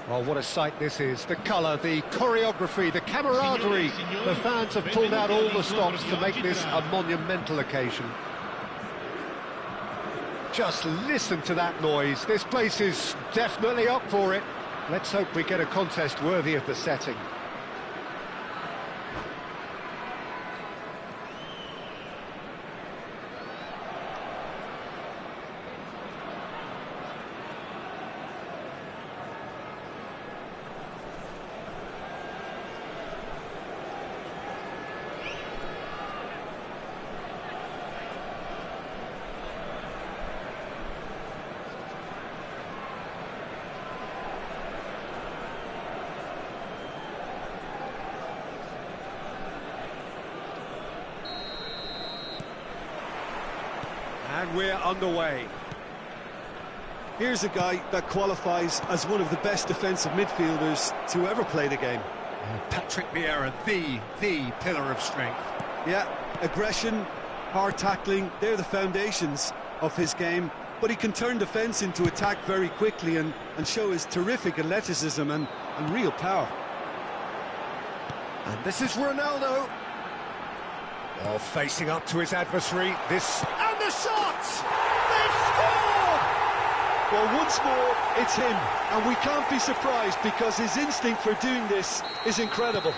Well, what a sight this is. The colour, the choreography, the camaraderie. The fans have pulled out all the stops to make this a monumental occasion. Just listen to that noise. This place is definitely up for it. Let's hope we get a contest worthy of the setting. And we're underway. Here's a guy that qualifies as one of the best defensive midfielders to ever play the game. Patrick Vieira, the pillar of strength. Yeah, aggression, hard tackling, they're the foundations of his game. But he can turn defence into attack very quickly and show his terrific athleticism and real power. And this is Ronaldo. Oh, facing up to his adversary. And the shot! They scored! Well, once more, it's him. And we can't be surprised because his instinct for doing this is incredible.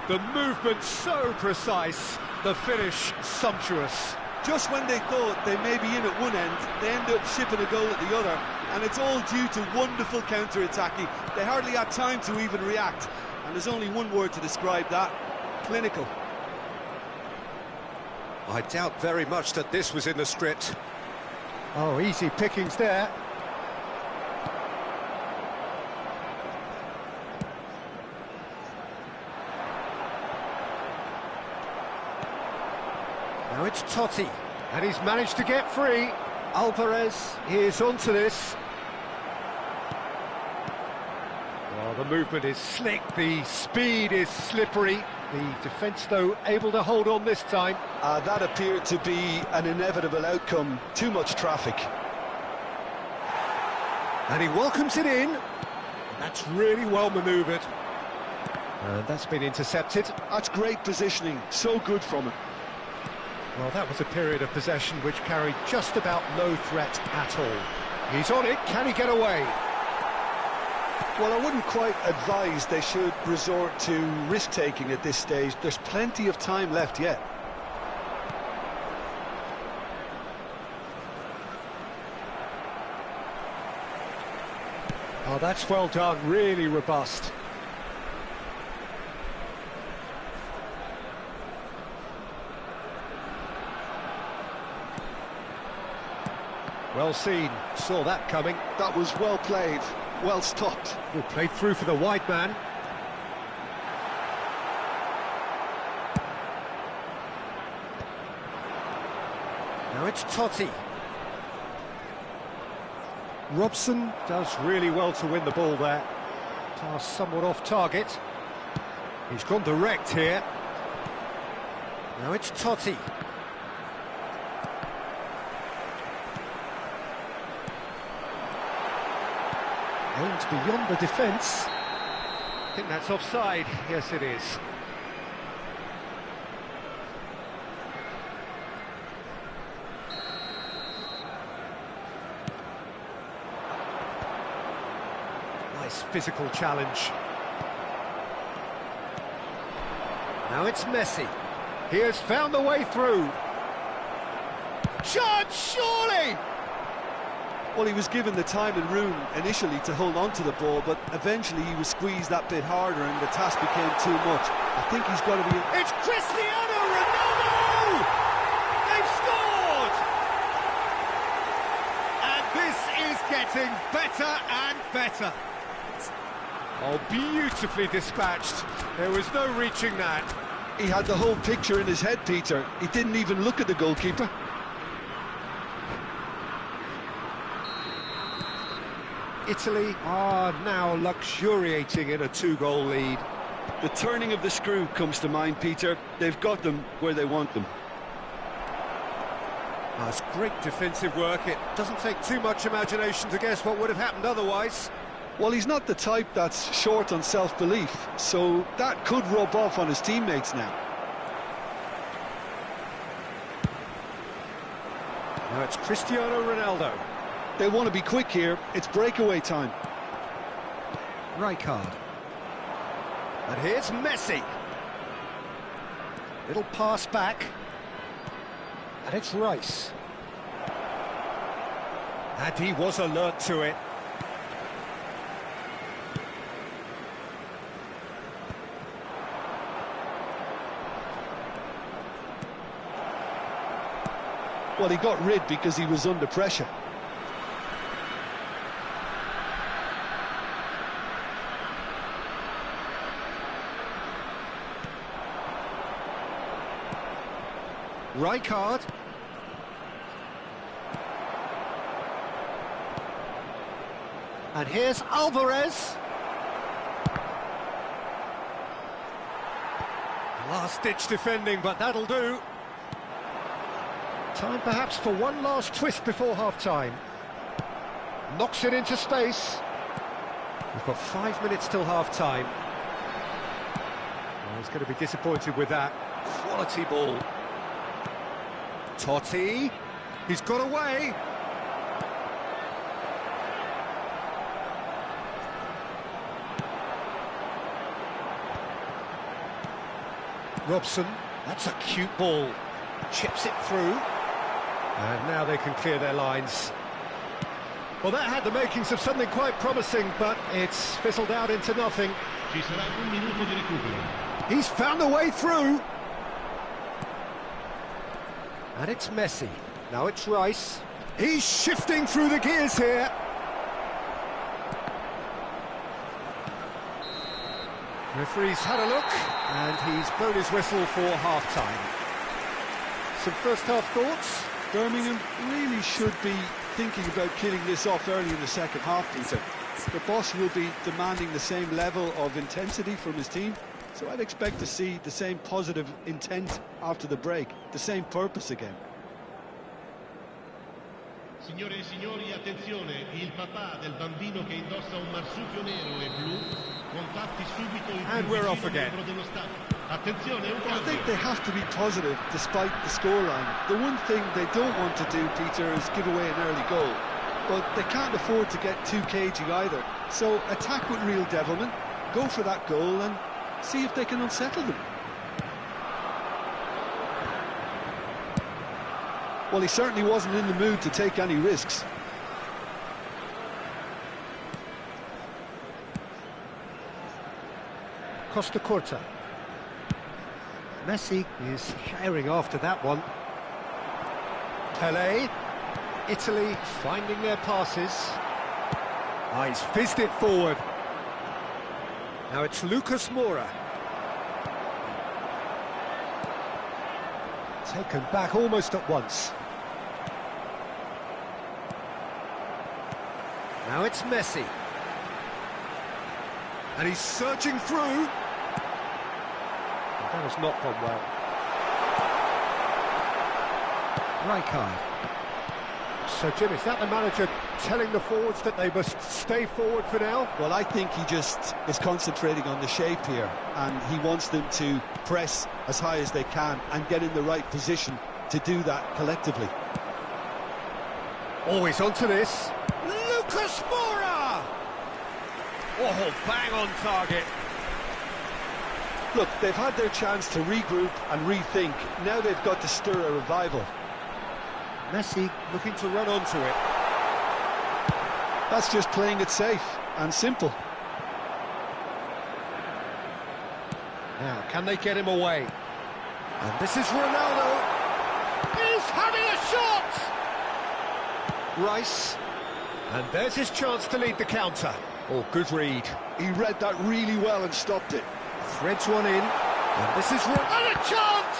The movement so precise, the finish sumptuous. Just when they thought they may be in at one end, they end up shipping a goal at the other. And it's all due to wonderful counter-attacking. They hardly had time to even react. And there's only one word to describe that: clinical. I doubt very much that this was in the script. Oh, easy pickings there. Now it's Totti, and he's managed to get free. Alvarez is onto this. Well, the movement is slick, the speed is slippery. The defence, though, able to hold on this time. That appeared to be an inevitable outcome. Too much traffic. And he welcomes it in. That's really well manoeuvred. And that's been intercepted. That's great positioning. So good from him. Well, that was a period of possession which carried just about no threat at all. He's on it. Can he get away? Well, I wouldn't quite advise they should resort to risk-taking at this stage. There's plenty of time left yet. Oh, that's well done. Really robust. Well seen. Saw that coming. That was well played. Well stopped. Well, played through for the wide man. Now it's Totti. Robson does really well to win the ball there. Pass somewhat off target. He's gone direct here. Now it's Totti. Aimed beyond the defence. I think that's offside. Yes, it is. Nice physical challenge. Now it's Messi. He has found the way through. Shot, surely! Well, he was given the time and room initially to hold on to the ball, but eventually he was squeezed that bit harder and the task became too much. I think he's got to be... It's Cristiano Ronaldo! They've scored! And this is getting better and better. Oh, beautifully dispatched. There was no reaching that. He had the whole picture in his head, Peter. He didn't even look at the goalkeeper. Italy are now luxuriating in a two-goal lead. The turning of the screw comes to mind, Peter. They've got them where they want them. That's great defensive work. It doesn't take too much imagination to guess what would have happened otherwise. Well, he's not the type that's short on self-belief, so that could rub off on his teammates now. Now it's Cristiano Ronaldo. They want to be quick here. It's breakaway time. Rijkaard. And here's Messi. Little pass back. And it's Rice. And he was alert to it. Well, he got rid because he was under pressure. Rijkaard. And here's Alvarez. Last-ditch defending, but that'll do. Time perhaps for one last twist before half-time. Knocks it into space. We've got 5 minutes till half-time. Well, he's going to be disappointed with that. Quality ball. Totti. He's got away. Robson. That's a cute ball. Chips it through. And now they can clear their lines. Well, that had the makings of something quite promising, but it's fizzled out into nothing. He's found a way through. And it's Messi. Now it's Rice. He's shifting through the gears here. Referee's had a look, and he's blown his whistle for half-time. Some first-half thoughts? Birmingham really should be thinking about killing this off early in the second half, Peter. The boss will be demanding the same level of intensity from his team, so I'd expect to see the same positive intent after the break, the same purpose again. Signore e signori, attenzione, il papà del bambino che indossa un marsupio nero e blu, contatti subito il And we're off again. membro dello staff. Attenzione, un I think cambio. they have to be positive despite the scoreline. The one thing they don't want to do, Peter, is give away an early goal. But they can't afford to get too cagey either. So attack with real devilment, go for that goal and see if they can unsettle them. Well, he certainly wasn't in the mood to take any risks. Costa Curta. Messi is firing after that one. Pelé. Italy finding their passes. Ah, he's fizzed it forward. Now it's Lucas Moura. Taken back almost at once. Now it's Messi. And he's surging through. That has not gone well. Rijkaard. So, Jim, is that the manager telling the forwards that they must stay forward for now? Well, I think he just is concentrating on the shape here, and he wants them to press as high as they can and get in the right position to do that collectively. Always onto this. Lucas Moura! Oh, bang on target. Look, they've had their chance to regroup and rethink. Now they've got to stir a revival. Messi looking to run onto it. That's just playing it safe and simple. Now, can they get him away? And this is Ronaldo. He's having a shot! Rice. And there's his chance to lead the counter. Oh, good read. He read that really well and stopped it. Threads one in. And this is... And a chance!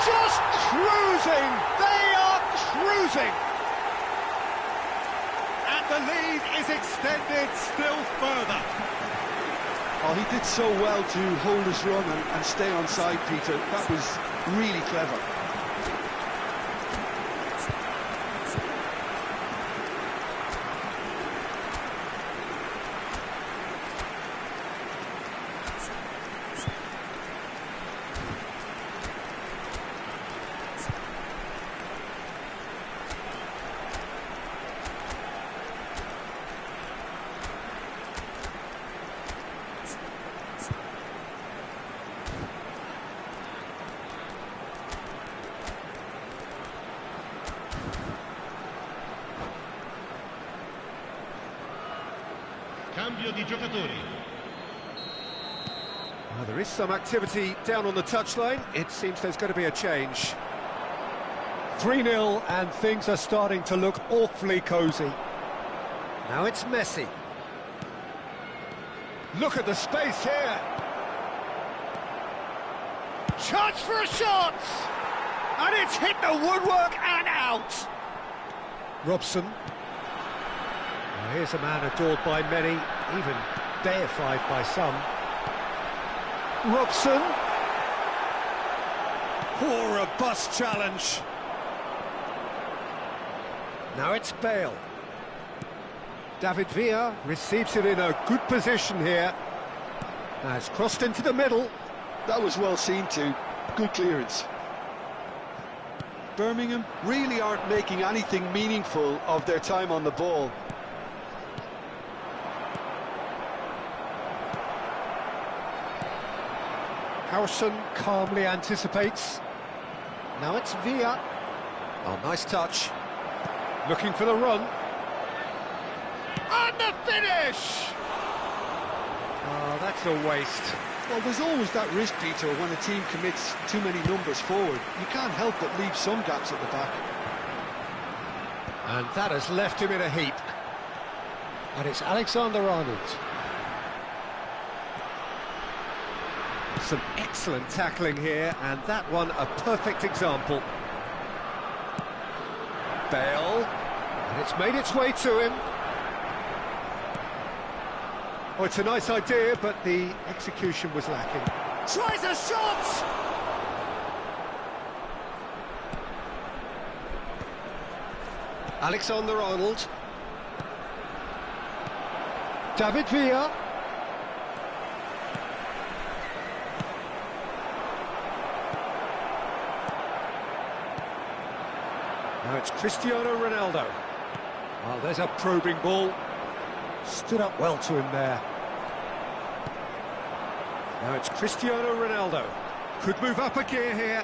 Just cruising! They are cruising! And the lead is extended still further. Oh, he did so well to hold his run and stay on side, Peter. That was really clever. cambio di giocatori. There is some activity down on the touchline. It seems there's going to be a change. 3-0 and things are starting to look awfully cosy. Now it's Messi. Look at the space here. Chance for a shot! And it's hit the woodwork and out! Robson. Well, here's a man adored by many, even deified by some. Robson. Oh, robust challenge. Now it's Bale. David Villa receives it in a good position here. Now it's crossed into the middle. That was well seen too. Good clearance. Birmingham really aren't making anything meaningful of their time on the ball. Harrison calmly anticipates. Now it's Villa. Oh, nice touch. Looking for the run. And the finish! Oh, that's a waste. Well, there's always that risk, Peter, when a team commits too many numbers forward. You can't help but leave some gaps at the back. And that has left him in a heap. And it's Alexander-Arnold. Some excellent tackling here, and that one a perfect example. Bale, and it's made its way to him. Oh, it's a nice idea, but the execution was lacking. Tries a shot! Alexander-Arnold. David Villa. Now it's Cristiano Ronaldo. Well, there's a probing ball. Stood up well to him there. Now it's Cristiano Ronaldo. Could move up a gear here.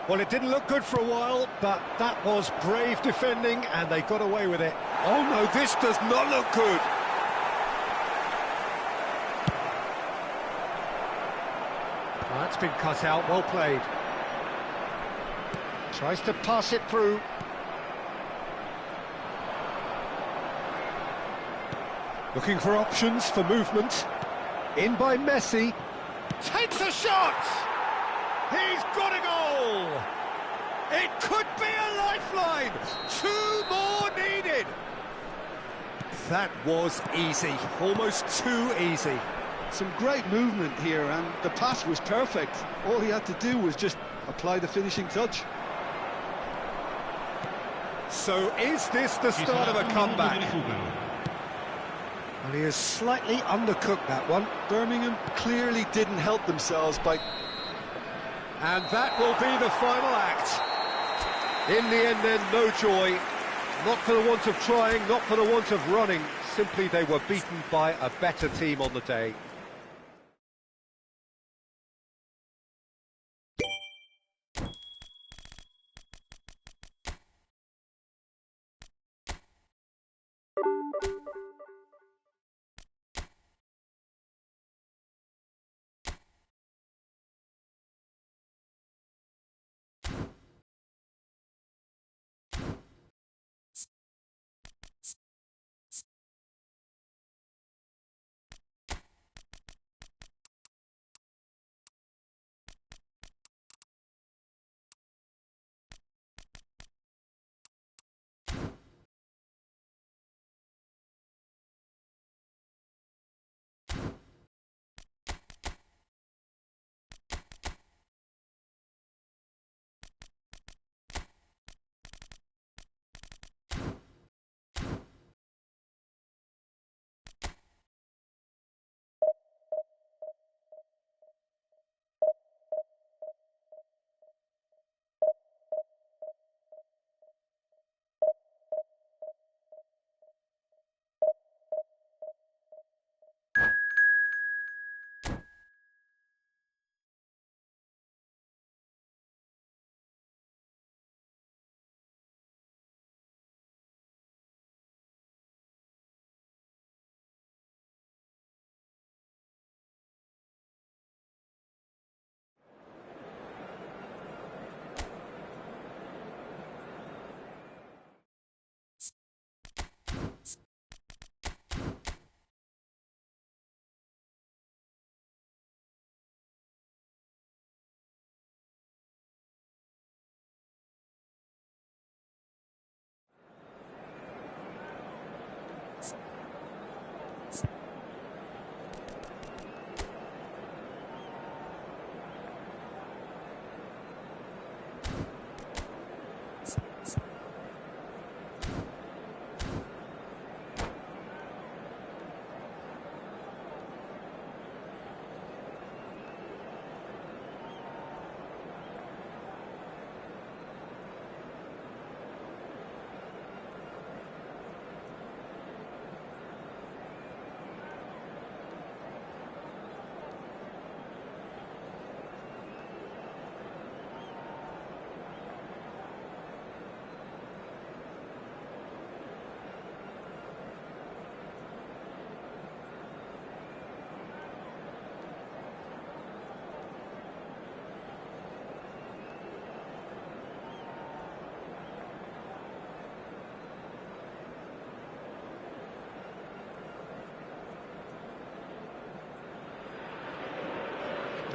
Well, it didn't look good for a while, but that was brave defending, and they got away with it. Oh no, this does not look good. Well, that's been cut out, well played. Tries to pass it through. Looking for options for movement. In by Messi. Takes a shot! He's got a goal! It could be a lifeline! 2 more needed! That was easy, almost too easy. Some great movement here, and the pass was perfect. All he had to do was just apply the finishing touch. So is this the start of a comeback? Well, he has slightly undercooked that one. Birmingham clearly didn't help themselves by... And that will be the final act. In the end then, no joy. Not for the want of trying, not for the want of running. Simply they were beaten by a better team on the day.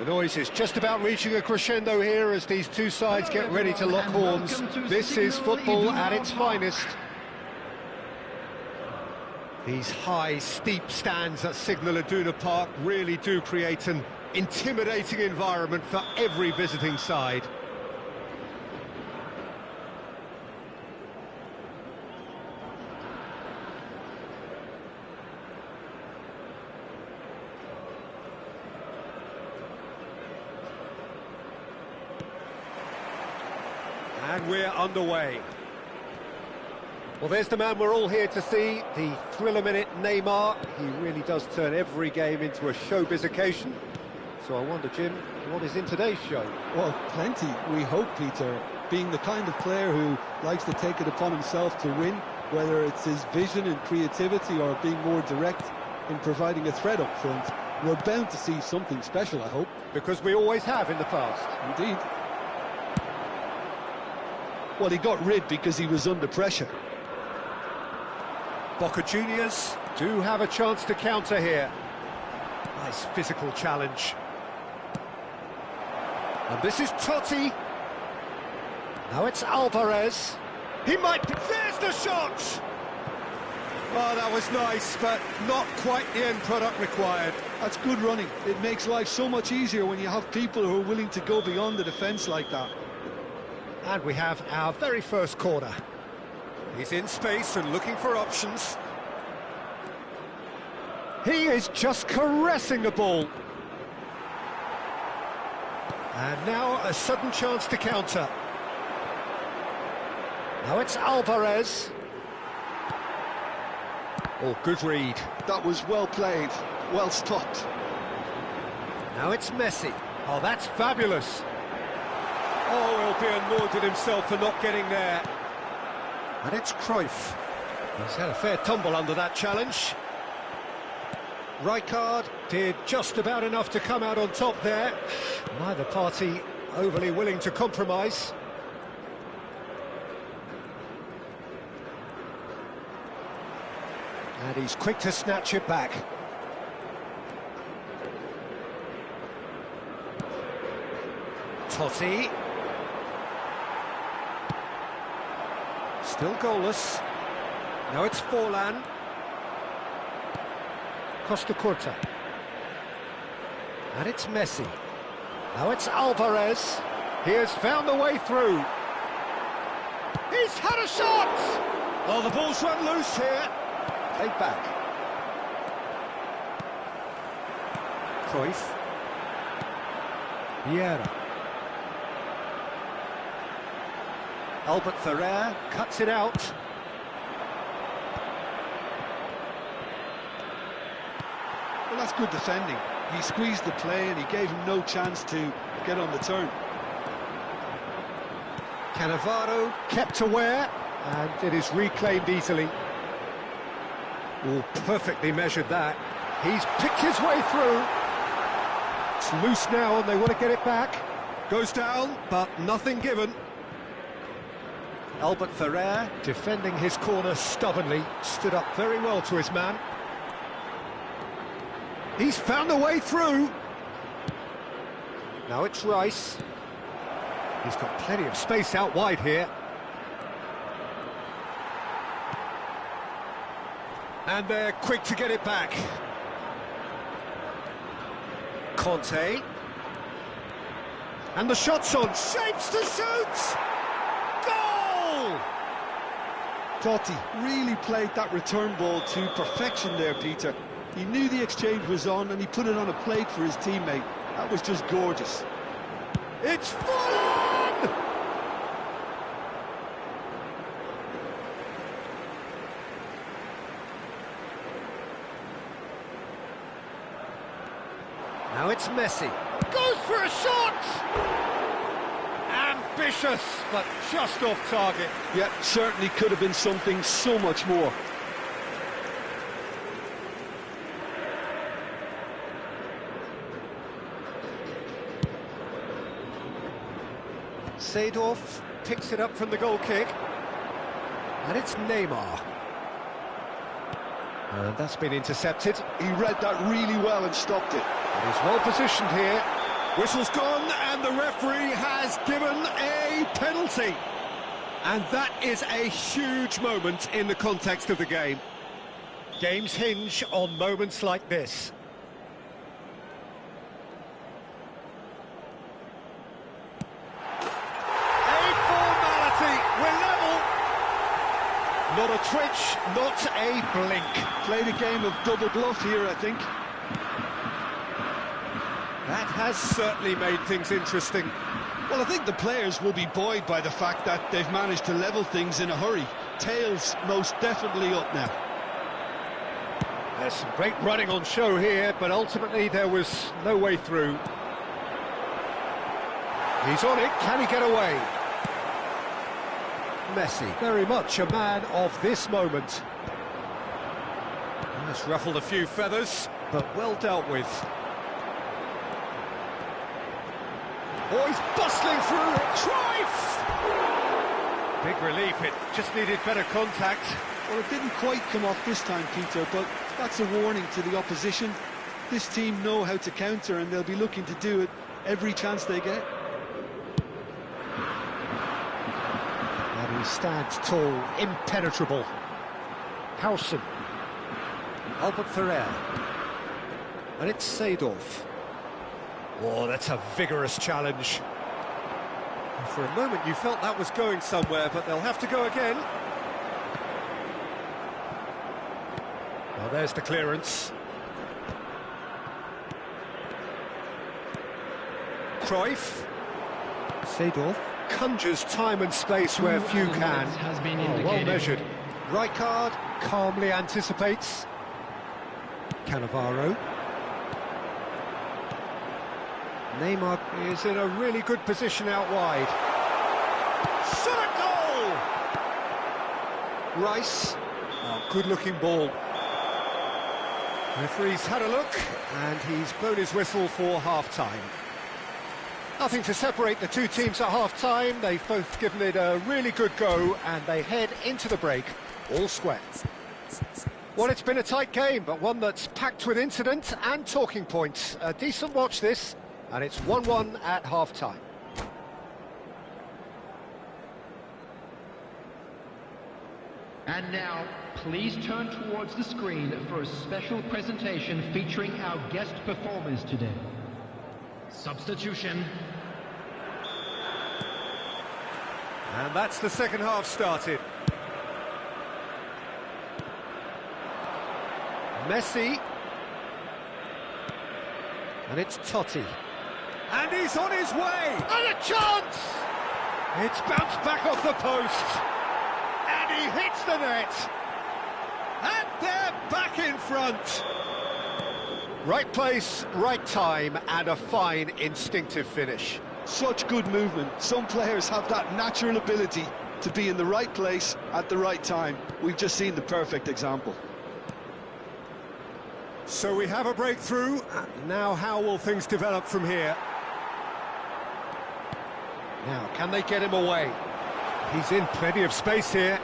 The noise is just about reaching a crescendo here as these two sides get ready to lock horns. This is football at its finest. These high, steep stands at Signal Iduna Park really do create an intimidating environment for every visiting side. And we're underway. Well, there's the man we're all here to see, the thriller-minute Neymar. He really does turn every game into a showbiz occasion. So I wonder, Jim, what is in today's show? Well, plenty, we hope, Peter. Being the kind of player who likes to take it upon himself to win, whether it's his vision and creativity or being more direct in providing a threat up front, we're bound to see something special, I hope. Because we always have in the past. Indeed. Well, he got rid because he was under pressure. Boca Juniors do have a chance to counter here. Nice physical challenge. And this is Totti. Now it's Alvarez. He might be... There's the shot! Oh, that was nice, but not quite the end product required. That's good running. It makes life so much easier when you have people who are willing to go beyond the defence like that. And we have our very first corner. He's in space and looking for options. He is just caressing the ball. And now a sudden chance to counter. Now it's Alvarez. Oh, good read. That was well played, well stopped. Now it's Messi. Oh, that's fabulous. Oh, he'll be annoyed at himself for not getting there. And it's Cruyff. He's had a fair tumble under that challenge. Rijkaard did just about enough to come out on top there. Neither party overly willing to compromise. And he's quick to snatch it back. Totti. Still goalless. Now it's Forlan. Costa Curta. And it's Messi. Now it's Alvarez. He has found the way through. He's had a shot! Oh, the ball's run loose here. Played back. Cruyff. Vieira. Albert Ferrer cuts it out. Well, that's good defending. He squeezed the play and he gave him no chance to get on the turn. Cannavaro kept aware, and it is reclaimed easily. Oh, perfectly measured that. He's picked his way through. It's loose now and they want to get it back. Goes down, but nothing given. Albert Ferrer, defending his corner stubbornly, stood up very well to his man. He's found a way through. Now it's Rice. He's got plenty of space out wide here. And they're quick to get it back. Conte. And the shot's on. Shapes to shoot! Goal! Totti really played that return ball to perfection there, Peter. He knew the exchange was on and he put it on a plate for his teammate. That was just gorgeous. It's Forlan! Now it's Messi. Goes for a shot! Ambitious, but just off target. Yeah, certainly could have been something so much more. Seedorf picks it up from the goal kick. And it's Neymar. And that's been intercepted. He read that really well and stopped it. He's well positioned here. Whistle's gone, and the referee has given a penalty. And that is a huge moment in the context of the game. Games hinge on moments like this. A formality, we're level. Not a twitch, not a blink. Played a game of double bluff here, I think. That has certainly made things interesting. Well, I think the players will be buoyed by the fact that they've managed to level things in a hurry. Tails most definitely up now. There's some great running on show here, but ultimately there was no way through. He's on it, can he get away? Messi, very much a man of this moment. That's ruffled a few feathers, but well dealt with. Oh, he's bustling through. Cruyff! Big relief, it just needed better contact. Well, it didn't quite come off this time, Peter, but that's a warning to the opposition. This team know how to counter, and they'll be looking to do it every chance they get. And he stands tall, impenetrable. Howson. Albert Ferrer. And it's Seedorf. Oh, that's a vigorous challenge. For a moment you felt that was going somewhere, but they'll have to go again. Well, there's the clearance. Cruyff. Seedorf conjures time and space where few can. Oh, well measured. Rijkaard calmly anticipates. Cannavaro. Neymar is in a really good position out wide. Shot a goal! Rice. Oh, good-looking ball. Referee's had a look, and he's blown his whistle for half-time. Nothing to separate the two teams at half-time. They've both given it a really good go, and they head into the break all square. Well, it's been a tight game, but one that's packed with incident and talking points. A decent watch, this. And it's 1-1 at half-time. And now, please turn towards the screen for a special presentation featuring our guest performers today. Substitution. And that's the second half started. Messi. And it's Totti. And he's on his way! And a chance! It's bounced back off the post. And he hits the net. And they're back in front. Right place, right time, and a fine instinctive finish. Such good movement. Some players have that natural ability to be in the right place at the right time. We've just seen the perfect example. So we have a breakthrough. Now how will things develop from here? Now, can they get him away? He's in plenty of space here.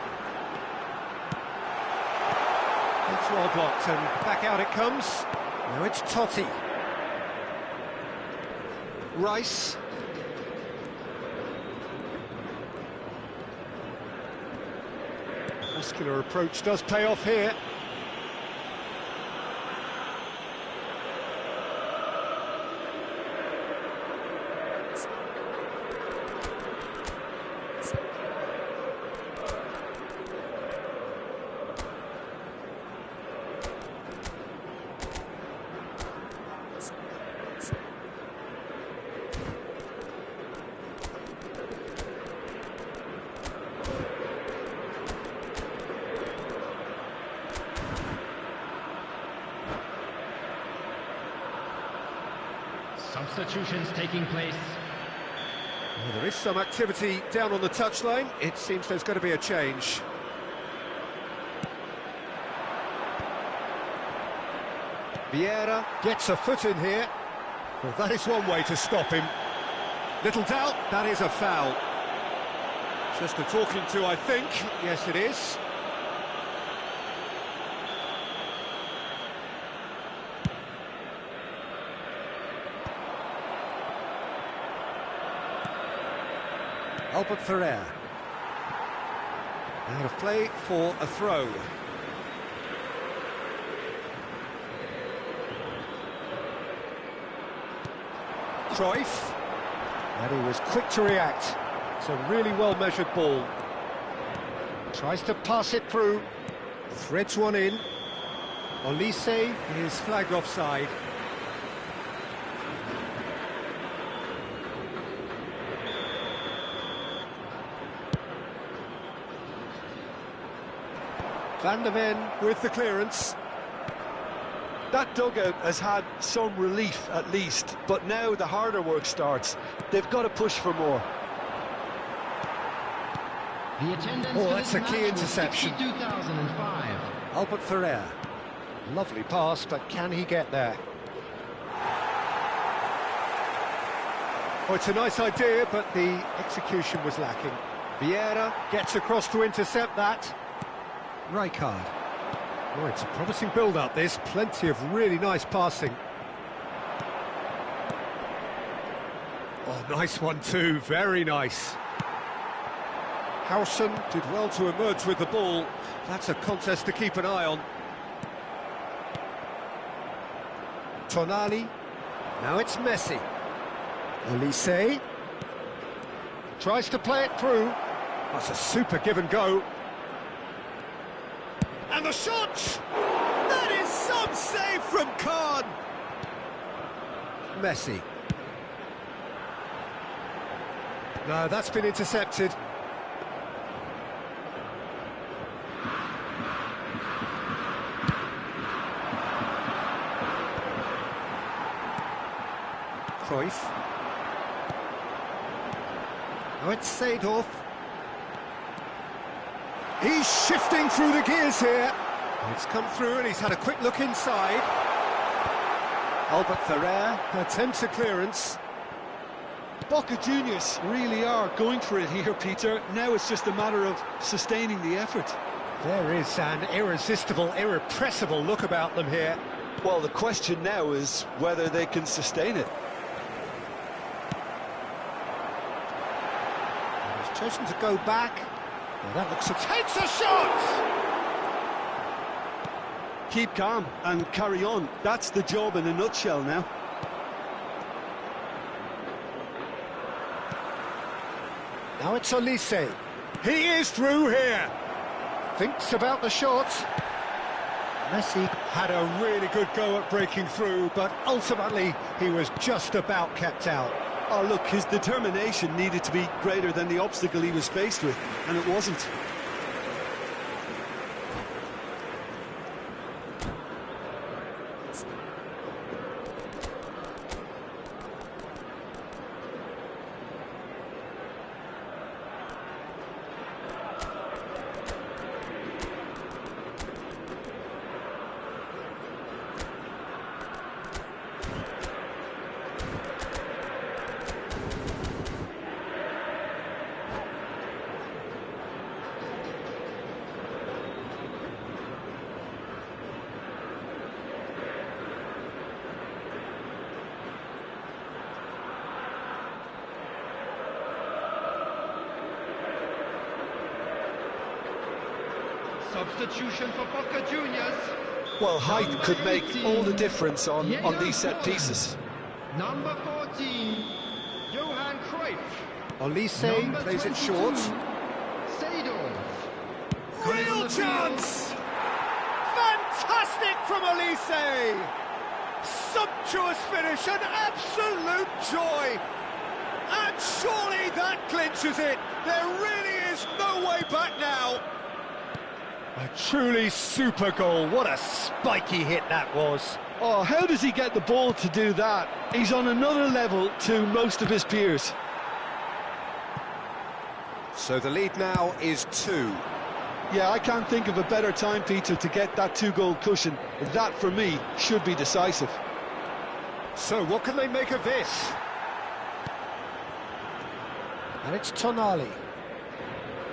It's well blocked, and back out it comes. Now it's Totti. Rice. Muscular approach does pay off here. Substitutions taking place. Well, there is some activity down on the touchline. It seems there's going to be a change. Vieira gets a foot in here. Well, that is one way to stop him. Little doubt, that is a foul. Just a talking to, I think. Yes, it is. Albert Ferrer. Out of play for a throw. Cruyff. And he was quick to react. It's a really well-measured ball. Tries to pass it through. Threads one in. Olise is flagged offside. Van der Ven with the clearance. That dugout has had some relief at least, but now the harder work starts. They've got to push for more. The attendance Oh, for that's this a key match was interception. 62,005. Albert Ferrer. Lovely pass, but can he get there? Oh, it's a nice idea, but the execution was lacking. Vieira gets across to intercept that. Rijkaard. Oh, it's a promising build-up, this. Plenty of really nice passing. Oh, nice one too, very nice. Howson did well to emerge with the ball. That's a contest to keep an eye on. Tonali. Now it's Messi. Olise. Tries to play it through. That's a super give and go. And the shot! That is some save from Khan! Messi. No, that's been intercepted. Cruyff. Now it's Seedorf. He's shifting through the gears here. It's come through and he's had a quick look inside. Albert Ferrer attempts a clearance. Boca Juniors really are going for it here, Peter. Now it's just a matter of sustaining the effort. There is an irresistible, irrepressible look about them here. Well, the question now is whether they can sustain it. And he's chosen to go back. Well, that looks takes a shot! Keep calm and carry on. That's the job in a nutshell now. Now it's Olise. He is through here. Thinks about the shot. Messi had a really good go at breaking through, but ultimately he was just about kept out. Oh, look, his determination needed to be greater than the obstacle he was faced with, and it wasn't. Substitution for Boca Juniors. Well, height could make all the difference on these set pieces. Number 14, Johan Cruyff. Olise plays it short. Seedorf. Real chance! Fantastic from Olise! Sumptuous finish, an absolute joy! And surely that clinches it! There really is no way back now! A truly super goal. What a spiky hit that was. Oh, how does he get the ball to do that? He's on another level to most of his peers. So the lead now is 2. Yeah, I can't think of a better time, Peter, to get that 2-goal cushion. That, for me, should be decisive. So what can they make of this? And it's Tonali.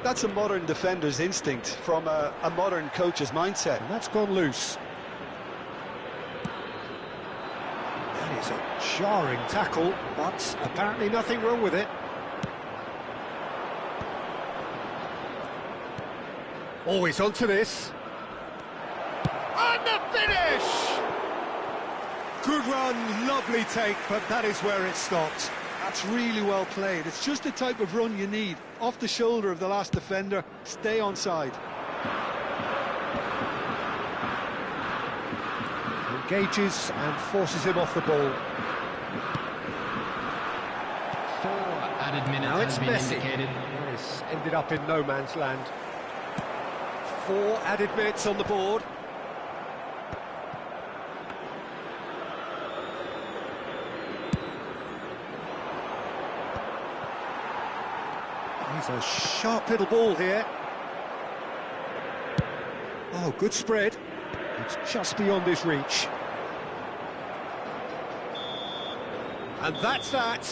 That's a modern defender's instinct from a modern coach's mindset. And that's gone loose. That is a jarring tackle, but apparently nothing wrong with it. Always onto this. And the finish! Good run, lovely take, but that is where it stopped. That's really well played. It's just the type of run you need. Off the shoulder of the last defender, stay onside. Engages and forces him off the ball. 4 added minutes Now it's has been Messi. indicated. This ended up in no man's land. 4 added minutes on the board. He's a sharp little ball here. Oh, good spread. It's just beyond his reach. And that's that.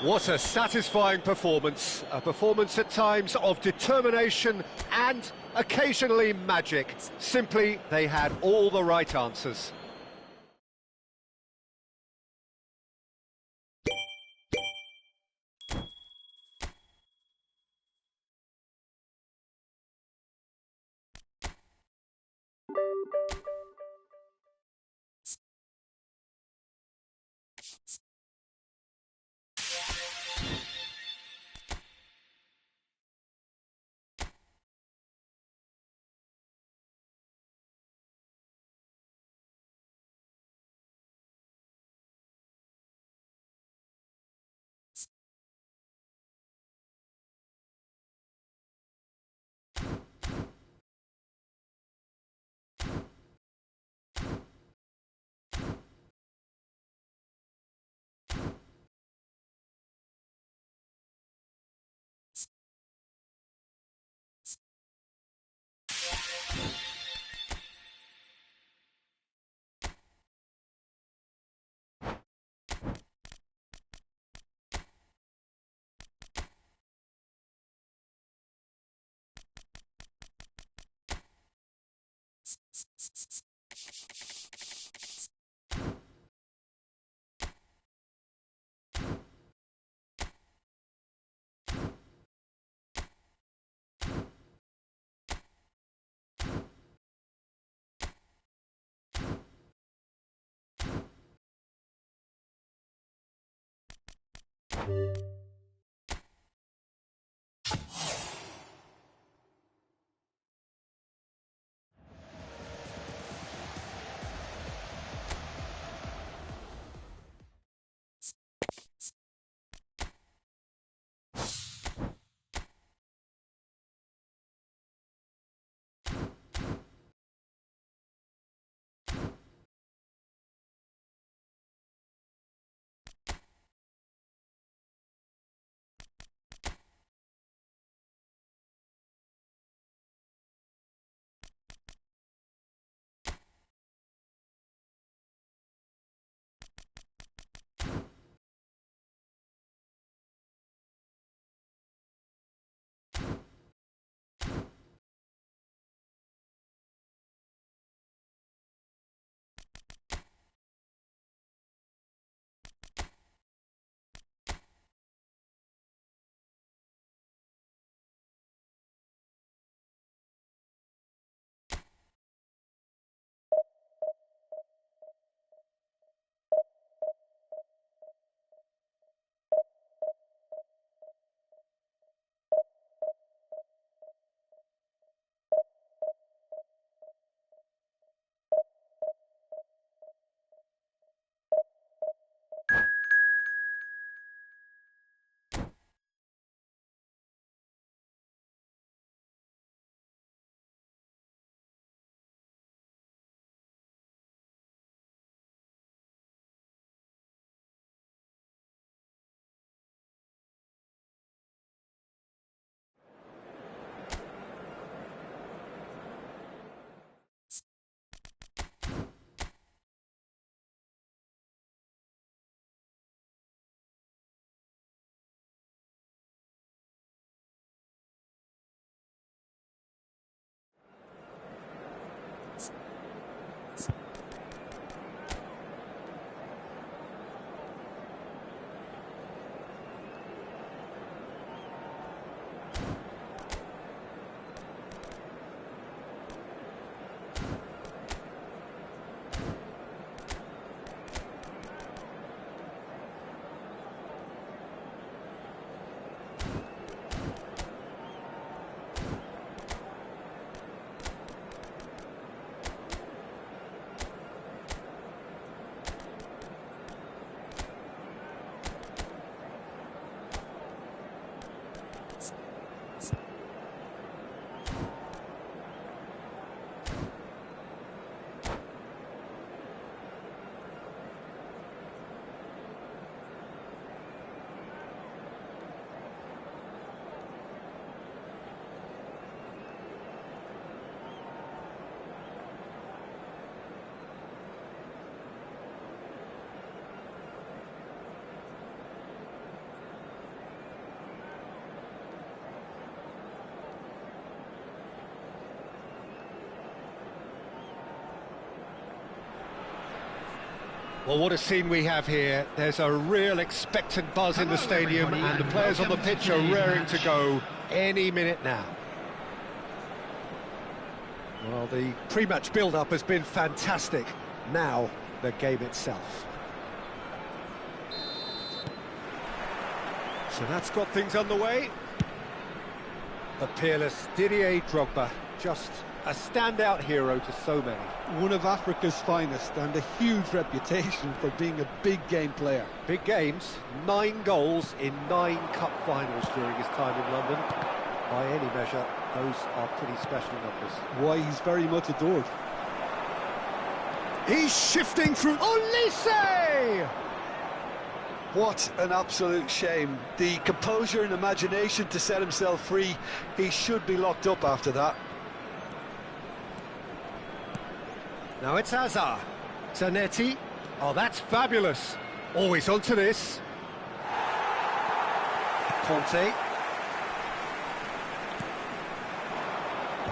What a satisfying performance. A performance at times of determination and occasionally magic. Simply, they had all the right answers. Well, what a scene we have here. There's a real expectant buzz in the stadium, and the players on the pitch are raring to go any minute now. Well, the pre-match build-up has been fantastic. Now, the game itself. So that's got things underway. The peerless Didier Drogba, just a standout hero to so many. One of Africa's finest and a huge reputation for being a big game player. Big games, 9 goals in 9 cup finals during his time in London. By any measure, those are pretty special numbers. Why, he's very much adored. He's shifting through Olise! What an absolute shame. The composure and imagination to set himself free. He should be locked up after that. Now it's Hazard. Zanetti. Oh, that's fabulous. Always onto this. Conte.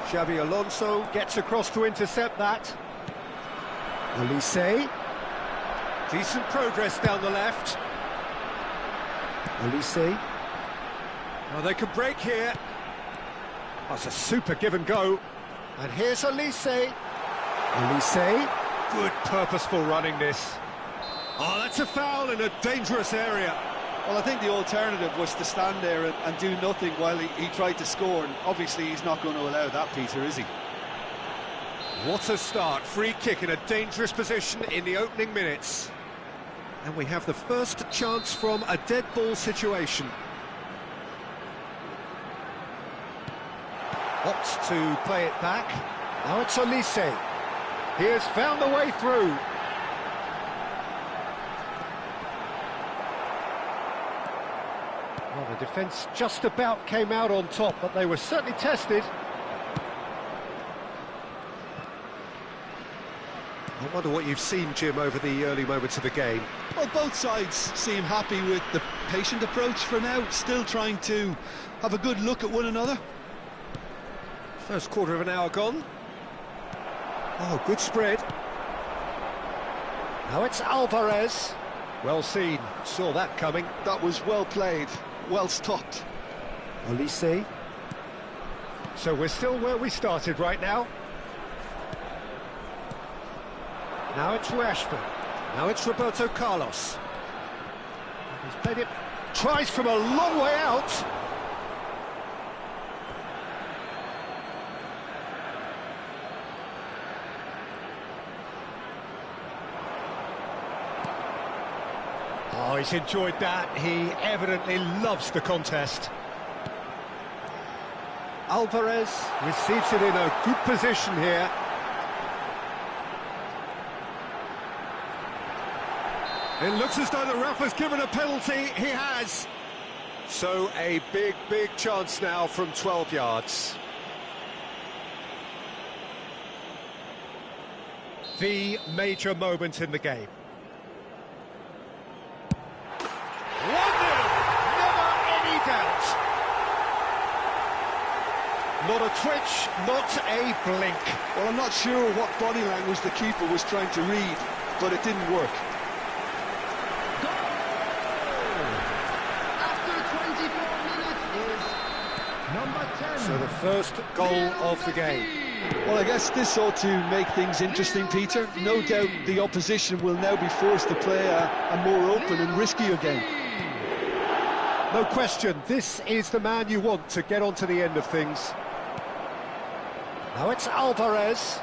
Xabi Alonso gets across to intercept that. Olise. Decent progress down the left. Olise. Oh, they could break here. That's a super give and go. And here's Olise. Olise. Good purposeful running this. Oh, that's a foul in a dangerous area. Well, I think the alternative was to stand there and do nothing while he tried to score, and obviously he's not going to allow that, Peter, is he? What a start. Free kick in a dangerous position in the opening minutes. And we have the first chance from a dead ball situation. Opts to play it back. Now it's Olise. He has found the way through. Well, the defence just about came out on top, but they were certainly tested. I wonder what you've seen, Jim, over the early moments of the game. Well, both sides seem happy with the patient approach for now, still trying to have a good look at one another. First quarter of an hour gone. Oh, good spread. Now it's Alvarez. Well seen, saw that coming. That was well played, well stopped. Olise. So we're still where we started right now. Now it's Rashford. Now it's Roberto Carlos. He's played it. Tries from a long way out. Oh, he's enjoyed that. He evidently loves the contest. Alvarez receives it in a good position here. It looks as though the ref has given a penalty. He has. So a big, big chance now from 12 yards. The major moment in the game. 1-0, never any doubt. Not a twitch, not a blink. Well, I'm not sure what body language the keeper was trying to read, but it didn't work. So the first goal of the game. Well, I guess this ought to make things interesting, Peter. No doubt the opposition will now be forced to play a more open and riskier game. No question, this is the man you want to get onto the end of things. Now it's Alvarez.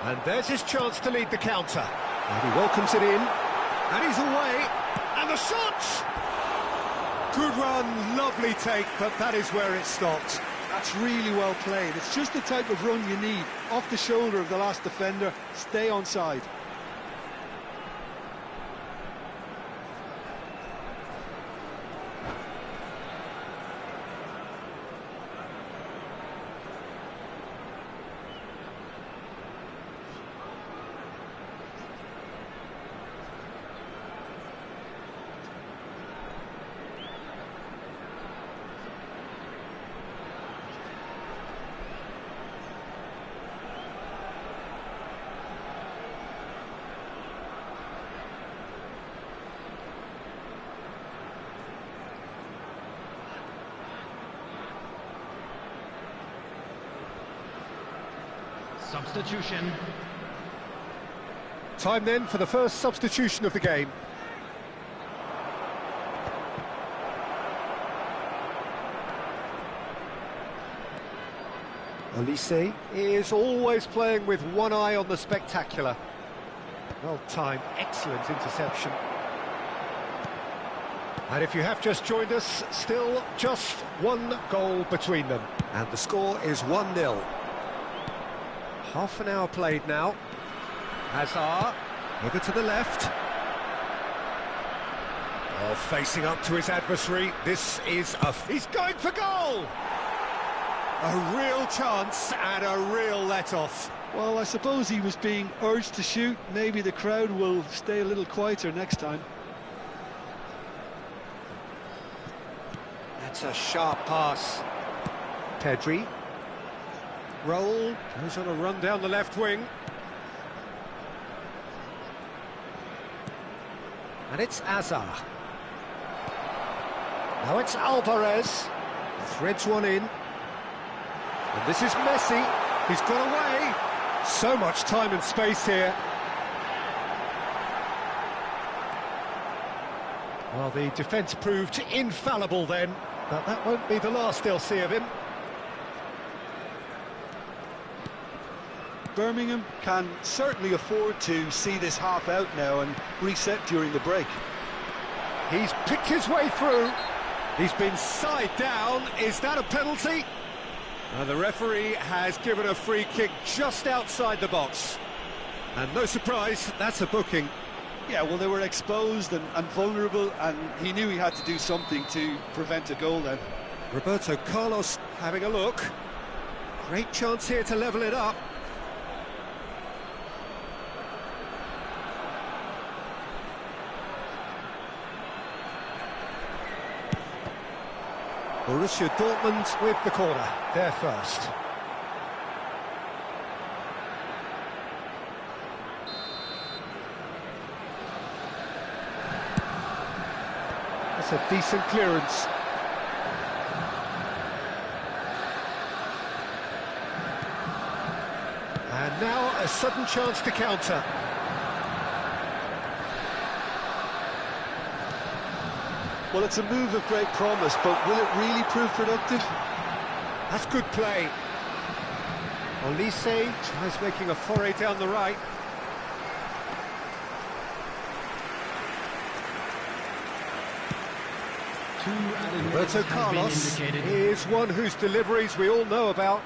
And there's his chance to lead the counter. And he welcomes it in. And he's away. And the shot! Good run, lovely take, but that is where it stopped. That's really well played. It's just the type of run you need. Off the shoulder of the last defender, stay onside. Substitution. Time then for the first substitution of the game. Olise is always playing with one eye on the spectacular. Well timed, excellent interception. And if you have just joined us, still just one goal between them. And the score is 1-0. Half an hour played now. Hazard, over to the left. Oh, facing up to his adversary. This is he's going for goal! A real chance and a real let-off. Well, I suppose he was being urged to shoot. Maybe the crowd will stay a little quieter next time. That's a sharp pass. Pedri. Roll, goes on a run down the left wing. And it's Hazard. Now it's Alvarez. Threads one in. And this is Messi. He's got away. So much time and space here. Well, the defence proved infallible then, but that won't be the last they'll see of him. Birmingham can certainly afford to see this half out now and reset during the break. He's picked his way through. He's been side down. Is that a penalty? The referee has given a free kick just outside the box. And no surprise, that's a booking. Yeah, well, they were exposed and vulnerable, and he knew he had to do something to prevent a goal then. Roberto Carlos having a look. Great chance here to level it up. Borussia Dortmund with the corner, there first. That's a decent clearance. And now a sudden chance to counter. Well, it's a move of great promise, but will it really prove productive? That's good play. Olise tries making a foray down the right. Roberto Carlos is one whose deliveries we all know about.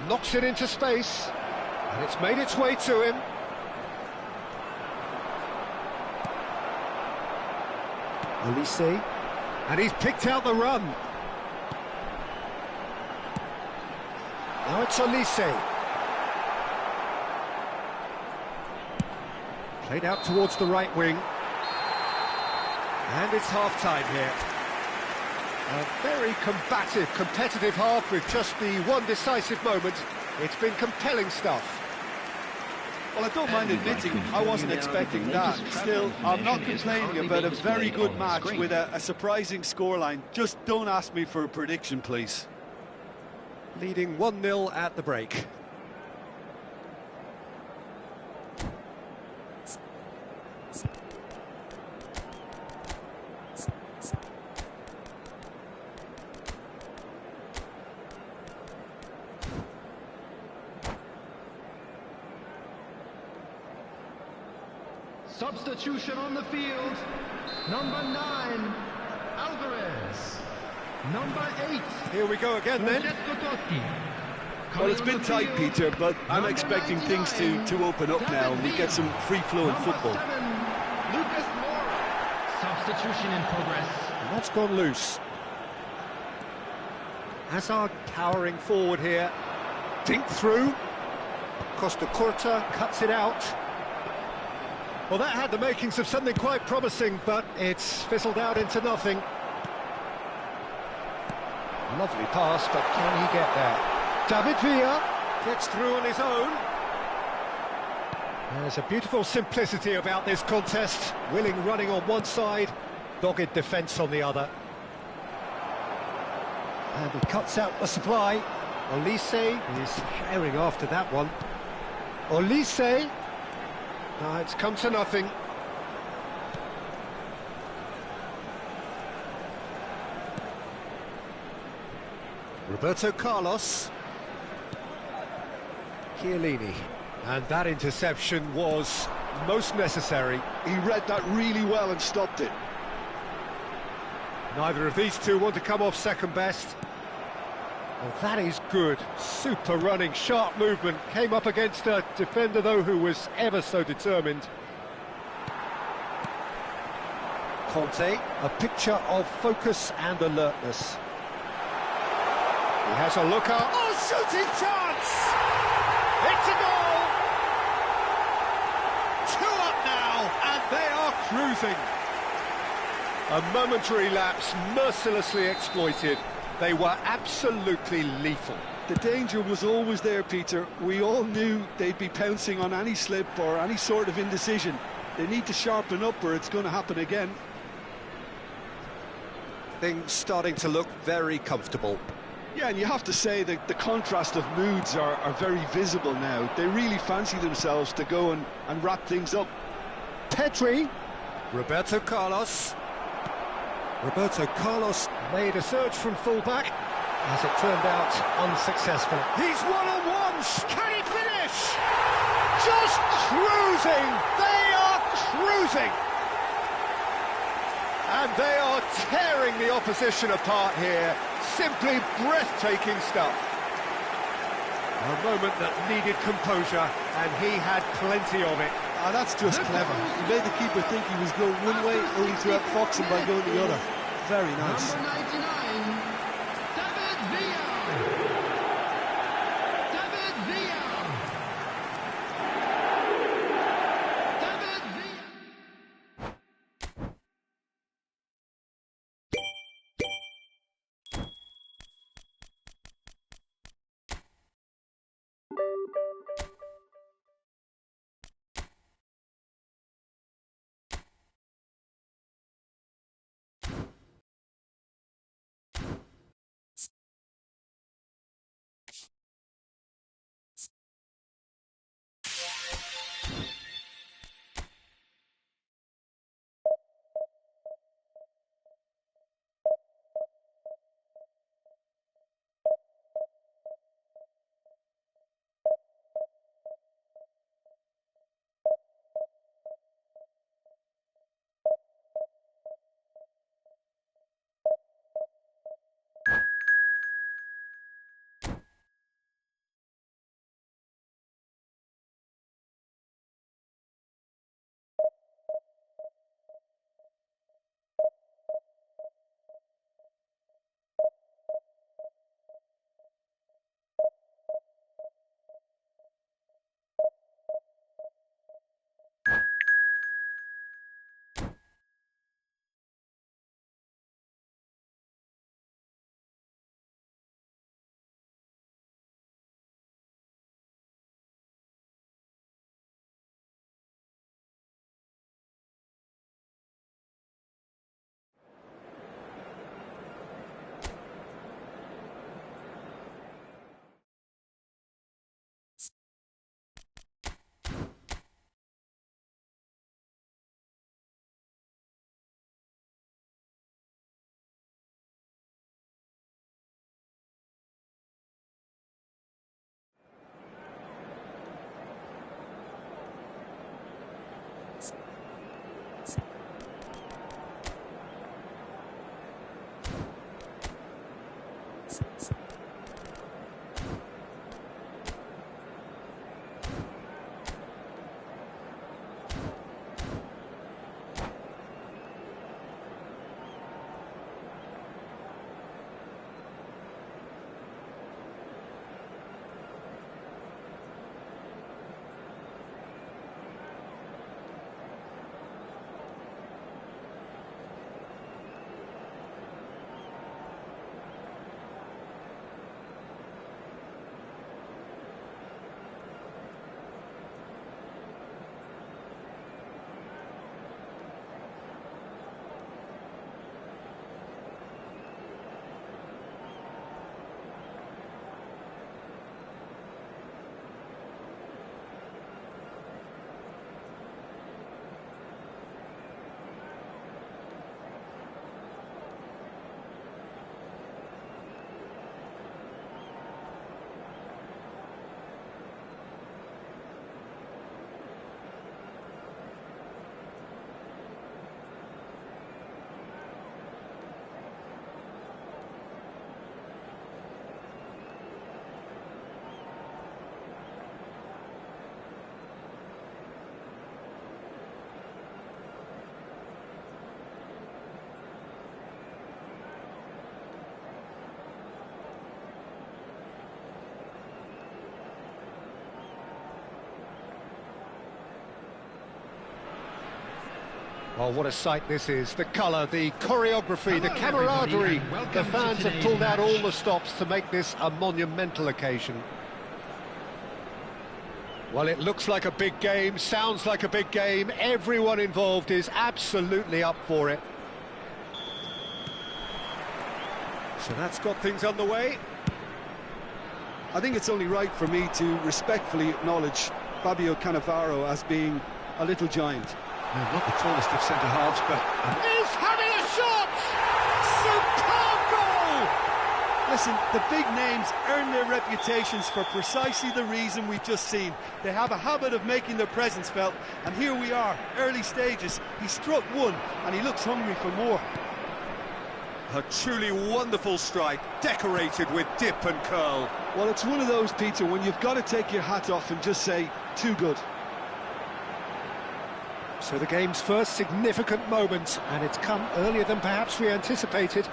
Knocks it into space, and it's made its way to him. Olise, and he's picked out the run. Now it's Olise. Played out towards the right wing. And it's half-time here. A very combative, competitive half with just the one decisive moment. It's been compelling stuff. Well, I don't mind admitting I wasn't expecting that. Still, I'm not complaining about a very good match with a surprising scoreline. Just don't ask me for a prediction, please. Leading 1-0 at the break. Substitution on the field. Number 9, Alvarez. Number 8. Here we go again then. Well, it's been tight, Peter, but I'm expecting things to open up now and we get some free-flowing football. 7, Lucas Moura. Substitution in progress. And that's gone loose. Hazard powering forward here. Dink through. Costa Curta cuts it out. Well, that had the makings of something quite promising, but it's fizzled out into nothing. Lovely pass, but can he get there? David Villa gets through on his own. There's a beautiful simplicity about this contest. Willing running on one side, dogged defence on the other. And he cuts out the supply. Olise is herring after that one. Olise. It's come to nothing. Roberto Carlos. Chiellini. And that interception was most necessary. He read that really well and stopped it. Neither of these two want to come off second best. Well, that is good. Super running, sharp movement. Came up against a defender, though, who was ever so determined. Conte, a picture of focus and alertness. He has a look up. Oh, shooting chance! It's a goal! 2 up now, and they are cruising. A momentary lapse, mercilessly exploited. They were absolutely lethal. The danger was always there, Peter. We all knew they'd be pouncing on any slip or any sort of indecision. They need to sharpen up or it's going to happen again. Things starting to look very comfortable. Yeah, and you have to say that the contrast of moods are very visible now. They really fancy themselves to go and wrap things up. Pedri. Roberto Carlos. Roberto Carlos made a surge from fullback. As it turned out, unsuccessful. He's one-on-one. Can he finish? Just cruising. They are cruising. And they are tearing the opposition apart here. Simply breathtaking stuff. A moment that needed composure, and he had plenty of it. Ah, that's just clever. He made the keeper think he was going one way, only to outfox him by going the other. Very nice. Number 99. Well, what a sight this is. The colour, the choreography, the Hello, everybody, camaraderie. and welcome The to fans have today's pulled out match. all the stops to make this a monumental occasion. Well, it looks like a big game, sounds like a big game. Everyone involved is absolutely up for it. So that's got things underway. I think it's only right for me to respectfully acknowledge Fabio Cannavaro as being a little giant. Well, not the tallest of centre-halves, but... He's having a shot! Superb goal! Listen, the big names earn their reputations for precisely the reason we've just seen. They have a habit of making their presence felt, and here we are, early stages. He struck one, and he looks hungry for more. A truly wonderful strike, decorated with dip and curl. Well, it's one of those, Peter, when you've got to take your hat off and just say, too good. So the game's first significant moment, and it's come earlier than perhaps we anticipated.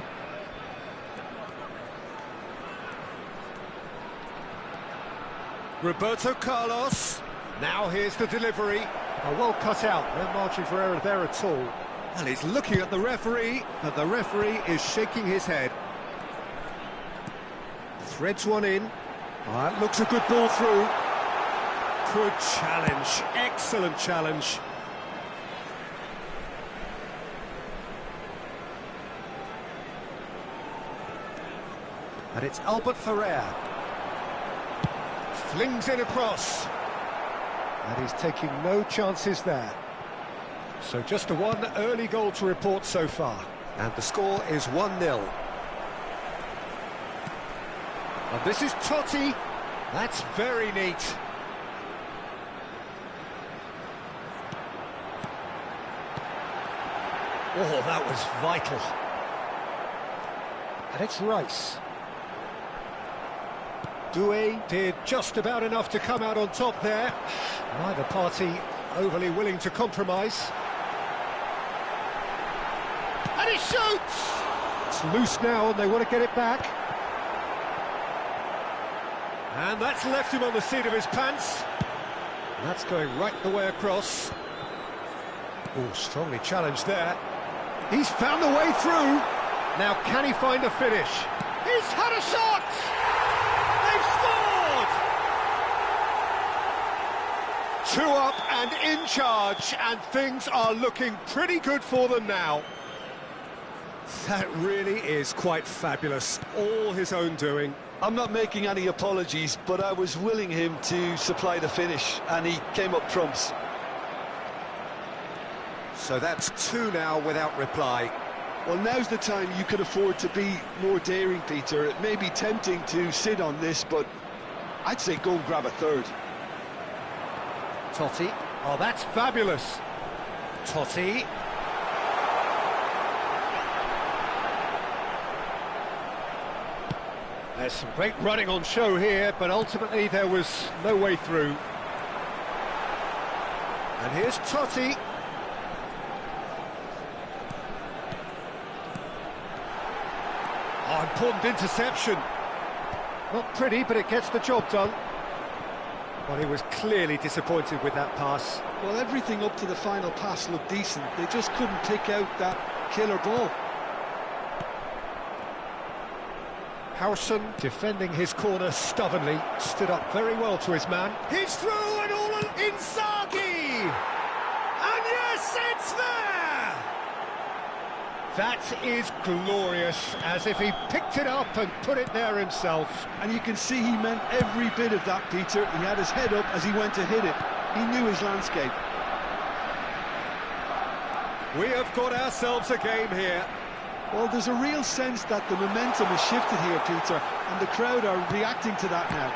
Roberto Carlos. Now here's the delivery. Well cut out, no margin for error there at all. Well, he's looking at the referee, but the referee is shaking his head. Threads one in. That looks a good ball through. Good challenge, excellent challenge. And it's Albert Ferrer. Flings in across. And he's taking no chances there. So just the one early goal to report so far. And the score is 1-0. And this is Totti. That's very neat. Oh, that was vital. And it's Rice. Doué did just about enough to come out on top there. Neither party overly willing to compromise. And he shoots! It's loose now and they want to get it back. And that's left him on the seat of his pants. And that's going right the way across. Oh, strongly challenged there. He's found a way through. Now can he find a finish? He's had a shot! They've scored! 2 up and in charge, and things are looking pretty good for them now. That really is quite fabulous, all his own doing. I'm not making any apologies, but I was willing him to supply the finish, and he came up trumps. So that's 2 now without reply. Well, now's the time you could afford to be more daring, Peter. It may be tempting to sit on this, but I'd say go and grab a third. Totti. Oh, that's fabulous. Totti. There's some great running on show here, but ultimately there was no way through. And here's Totti. Oh, important interception. Not pretty, but it gets the job done. Well, he was clearly disappointed with that pass. Well, everything up to the final pass looked decent. They just couldn't pick out that killer ball. Harrison, defending his corner stubbornly, stood up very well to his man. He's through and all Inzaghi! And yes, it's there! That is glorious, as if he picked it up and put it there himself. And you can see he meant every bit of that, Peter. He had his head up as he went to hit it. He knew his landscape. We have got ourselves a game here. Well, there's a real sense that the momentum has shifted here, Peter, and the crowd are reacting to that now.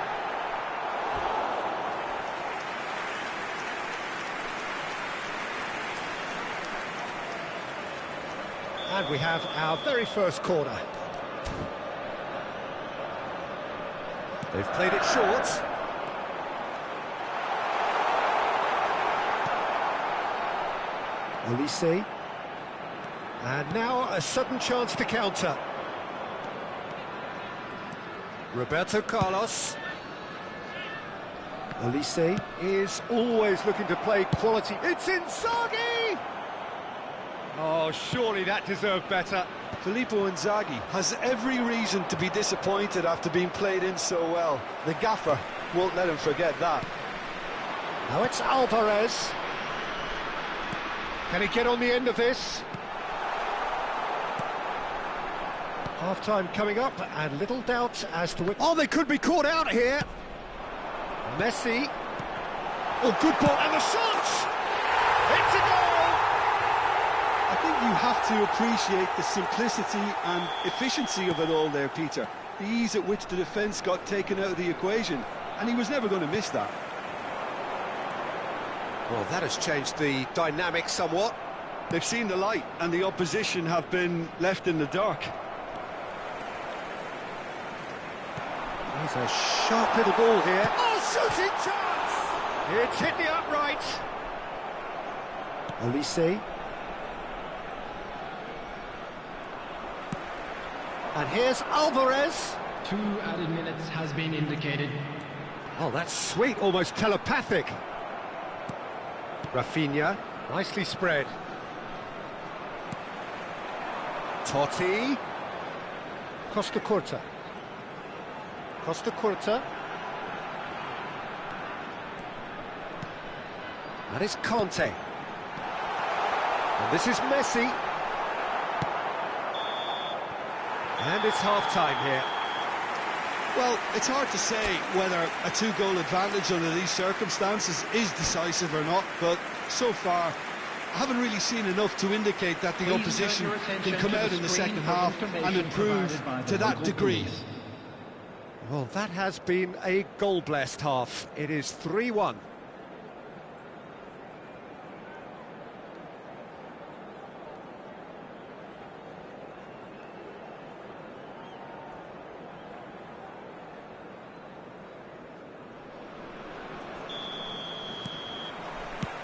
And we have our very first corner. They've played it short. Olise. And now a sudden chance to counter. Roberto Carlos. Olise is always looking to play quality. It's Inzaghi! Oh, surely that deserved better. Filippo Inzaghi has every reason to be disappointed after being played in so well. The gaffer won't let him forget that. Now it's Alvarez. Can he get on the end of this? Half-time coming up, and little doubt as to which... Oh, they could be caught out here. Messi. Oh, good ball, and the shot! It's a goal! I think you have to appreciate the simplicity and efficiency of it all there, Peter. The ease at which the defence got taken out of the equation, and he was never going to miss that. Well, that has changed the dynamic somewhat. They've seen the light, and the opposition have been left in the dark. There's a sharp little ball here. Oh, shooting chance! It's hit the upright. Olise. And here's Alvarez. 2 added minutes has been indicated. Oh, that's sweet, almost telepathic. Rafinha, nicely spread. Totti. Costa Curta. Costa Curta. That is Conte. And this is Messi. And it's half-time here. Well, it's hard to say whether a 2-goal advantage under these circumstances is decisive or not, but so far I haven't really seen enough to indicate that the opposition can come out in the second half and improve to that degree. Well, that has been a goal-blessed half. It is 3-1.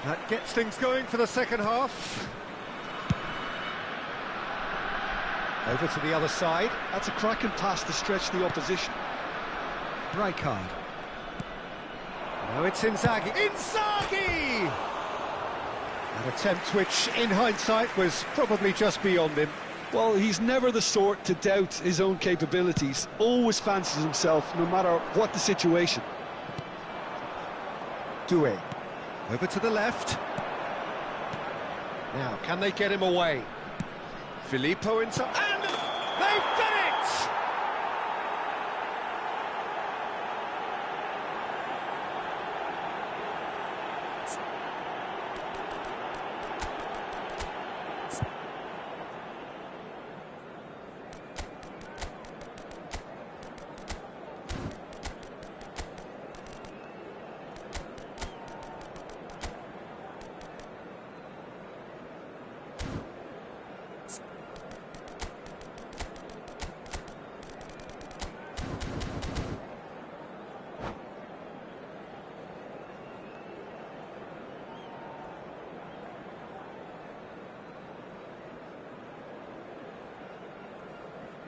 That gets things going for the second half. Over to the other side. That's a cracking pass to stretch the opposition. Rijkaard. Now it's Inzaghi. Inzaghi! An attempt which, in hindsight, was probably just beyond him. Well, he's never the sort to doubt his own capabilities. Always fancies himself, no matter what the situation. Doué. Over to the left. Now, can they get him away? Filippo inside, and they've done it!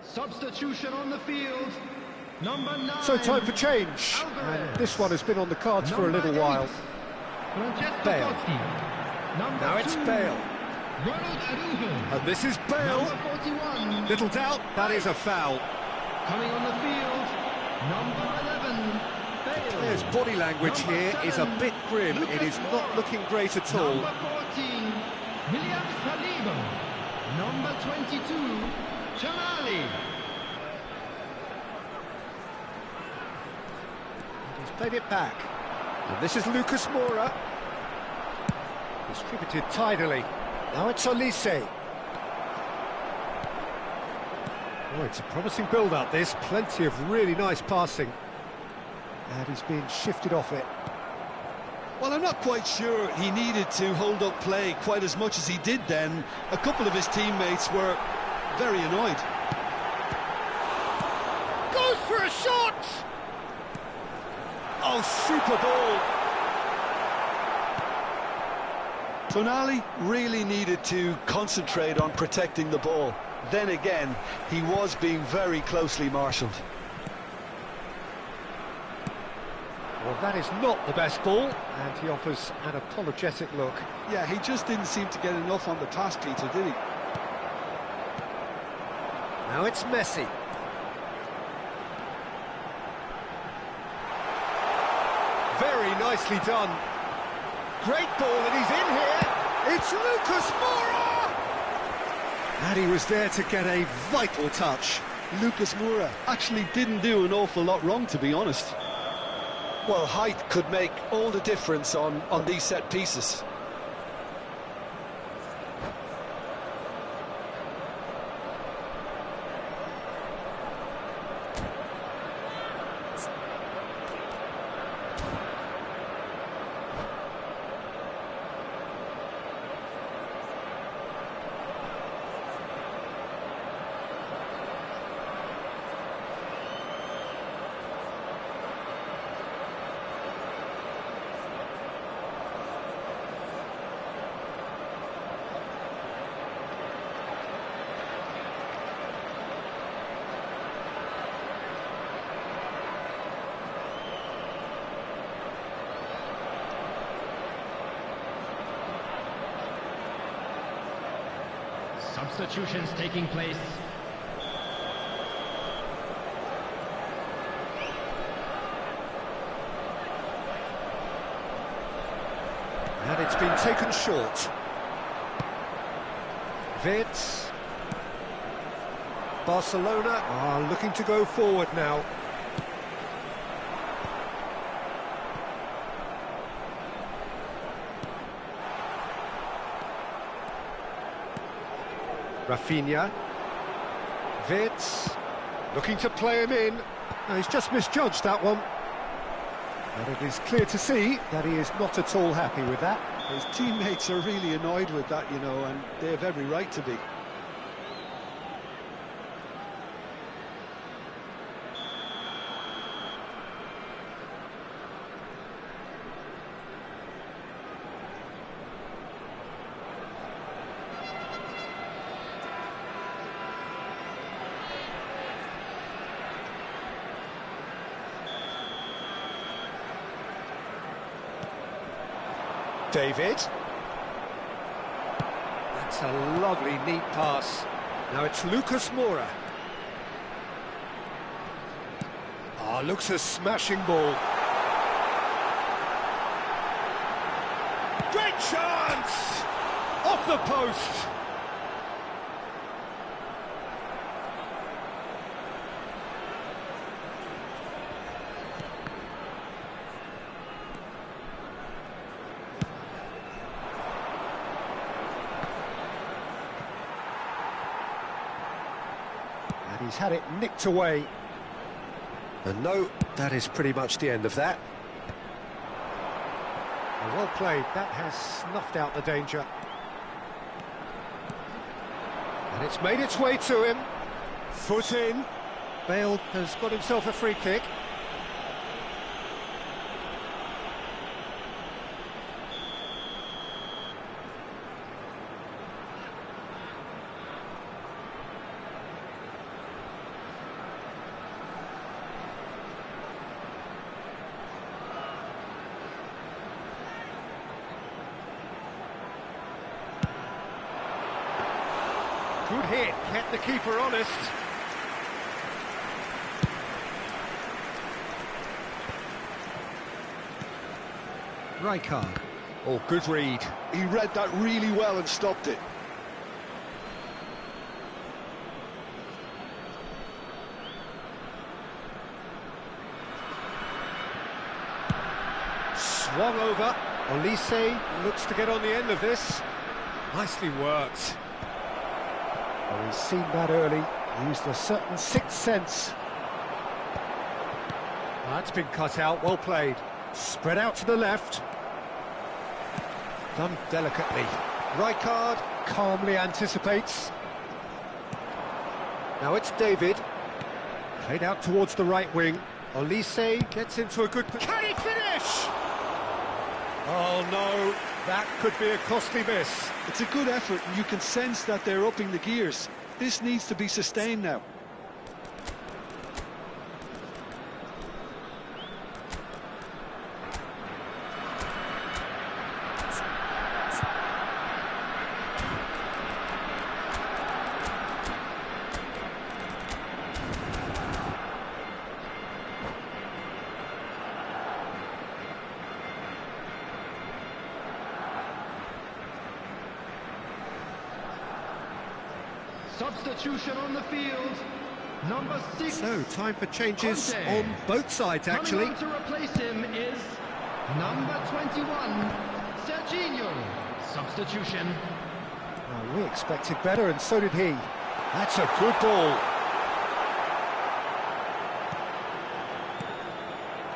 Substitution on the field. Number 9. So time for change. And this one has been on the cards for a little while. Bale. Now it's Bale. And this is Bale. Little doubt, that is a foul. Coming on the field, number 11, Bale. His body language here is a bit grim. It is not looking great at all. Number 14, William Saliba. Number 22, Tonali. He's played it back. And this is Lucas Moura. Distributed tidily. Now it's Olise. Oh, it's a promising build-up, this. Plenty of really nice passing. And he's being shifted off it. Well, I'm not quite sure he needed to hold up play quite as much as he did then. A couple of his teammates were very annoyed. Goes for a shot! Oh, super ball! Tonali really needed to concentrate on protecting the ball. Then again, he was being very closely marshalled. Well, Well, that is not the best ball, and he offers an apologetic look. Yeah, he just didn't seem to get enough on the pass, Peter, did he? Now it's Messi. Very nicely done. Great ball, and he's in here. It's Lucas Moura! And he was there to get a vital touch. Lucas Moura actually didn't do an awful lot wrong, to be honest. Well, height could make all the difference on these set pieces. Substitutions taking place. And it's been taken short. Vitz. Barcelona are looking to go forward now. Rafinha. Vitz. Looking to play him in. No, he's just misjudged that one. And it is clear to see that he is not at all happy with that. His teammates are really annoyed with that, you know, and they have every right to be. David. That's a lovely, neat pass. Now it's Lucas Moura. Ah, looks a smashing ball. Great chance! Off the post! He's had it nicked away. And no, that is pretty much the end of that. Well played, that has snuffed out the danger. And it's made its way to him. Foot in. Bale has got himself a free kick. Good hit, kept the keeper honest. Rijkaard. Oh, good read. He read that really well and stopped it. Swung over. Olise looks to get on the end of this. Nicely worked. Well, he's seen that early, used a certain sixth sense. That's been cut out, well played. Spread out to the left. Done delicately. Rijkaard calmly anticipates. Now it's David. Played out towards the right wing. Olise gets into a good... Can he finish? Oh no, that could be a costly miss. It's a good effort, and you can sense that they're upping the gears. This needs to be sustained now. Substitution on the field. Number 6. So, time for changes Conte. on both sides, actually. Coming on to replace him is number 21, Serginho. Substitution. Well, we expected better, and so did he. That's a good ball.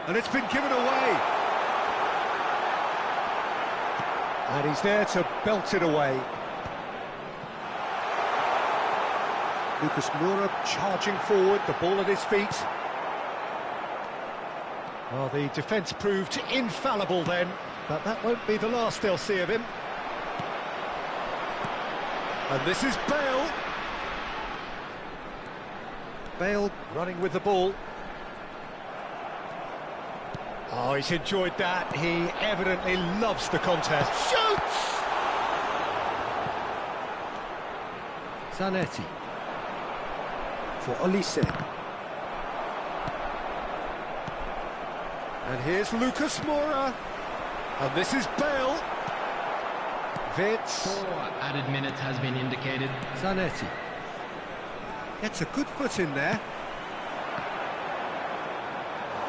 And it's been given away. And he's there to belt it away. Lucas Moura charging forward, the ball at his feet. Well, the defence proved infallible then, but that won't be the last they'll see of him. And this is Bale. Bale running with the ball. Oh, he's enjoyed that. He evidently loves the contest. Shoots! Zanetti. For Olise. And here's Lucas Moura. And this is Bale. Vitz. 4 added minutes has been indicated. Zanetti. Gets a good foot in there.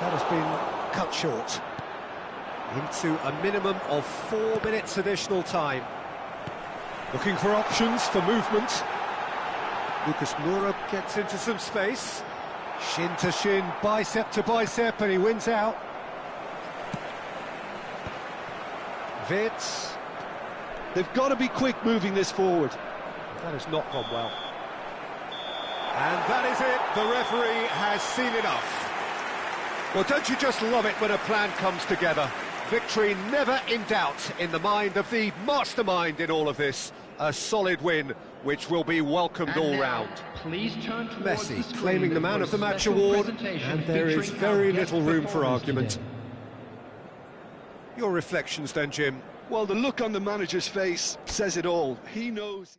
That has been cut short. Into a minimum of 4 minutes additional time. Looking for options for movement. Lucas Moura gets into some space. Shin to shin, bicep to bicep, and he wins out. Vitz. They've got to be quick moving this forward. That has not gone well. And that is it. The referee has seen enough. Well, don't you just love it when a plan comes together? Victory never in doubt in the mind of the mastermind in all of this. A solid win, which will be welcomed all round. Please turn towards Messi the screen claiming the Man for of the a Match special award, presentation and there is featuring very our guest little room for performers argument. today. Your reflections then, Jim? Well, the look on the manager's face says it all. He knows...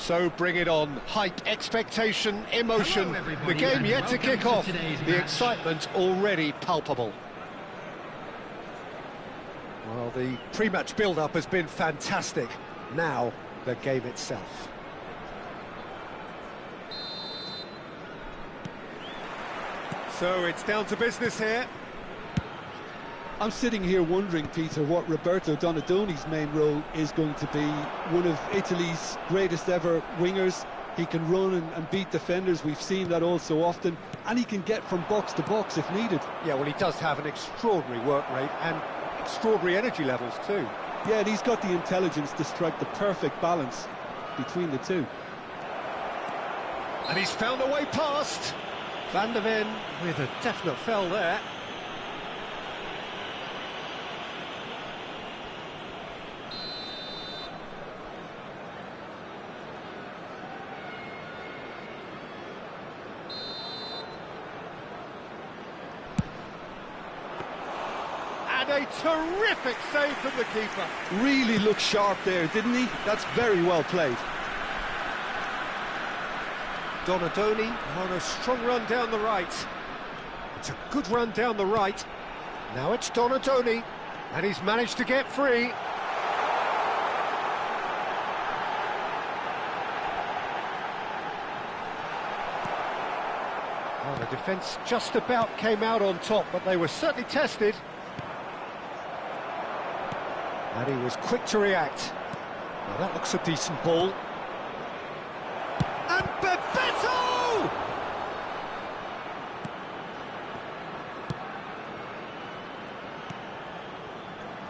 So bring it on. Hype, expectation, emotion. The game yet to kick off. The excitement already palpable. Well, the pre-match build-up has been fantastic. Now, the game itself. So it's down to business here. I'm sitting here wondering, Peter, what Roberto Donadoni's main role is going to be. One of Italy's greatest ever wingers. He can run and beat defenders. We've seen that all so often. And he can get from box to box if needed. Yeah, well, he does have an extraordinary work rate and extraordinary energy levels too. Yeah, and he's got the intelligence to strike the perfect balance between the two. And he's found a way past. Van der Ven with a definite fell there. And a terrific save from the keeper. Really looked sharp there, didn't he? That's very well played. Donadoni on a strong run down the right. It's a good run down the right. Now it's Donadoni, and he's managed to get free. Well, the defence just about came out on top, but they were certainly tested. And he was quick to react. Well, that looks a decent ball. And Bebeto!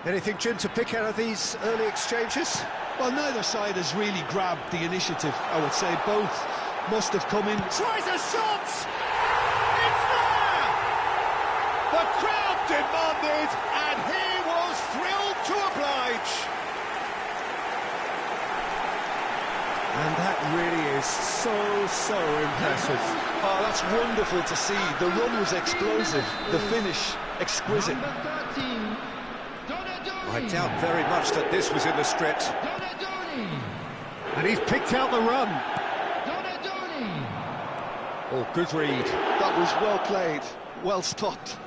Anything, Jim, to pick out of these early exchanges? Well, neither side has really grabbed the initiative, I would say. Both must have come in. Tries a shot! It's there! The crowd demanded, and he was thrilled to oblige. And that really is so impressive. Oh, that's wonderful to see. The run was explosive, the finish exquisite. Number 13, Donadoni. I doubt very much that this was in the script. Donadoni. And he's picked out the run. Donadoni. Oh, good read. That was well played, well stopped.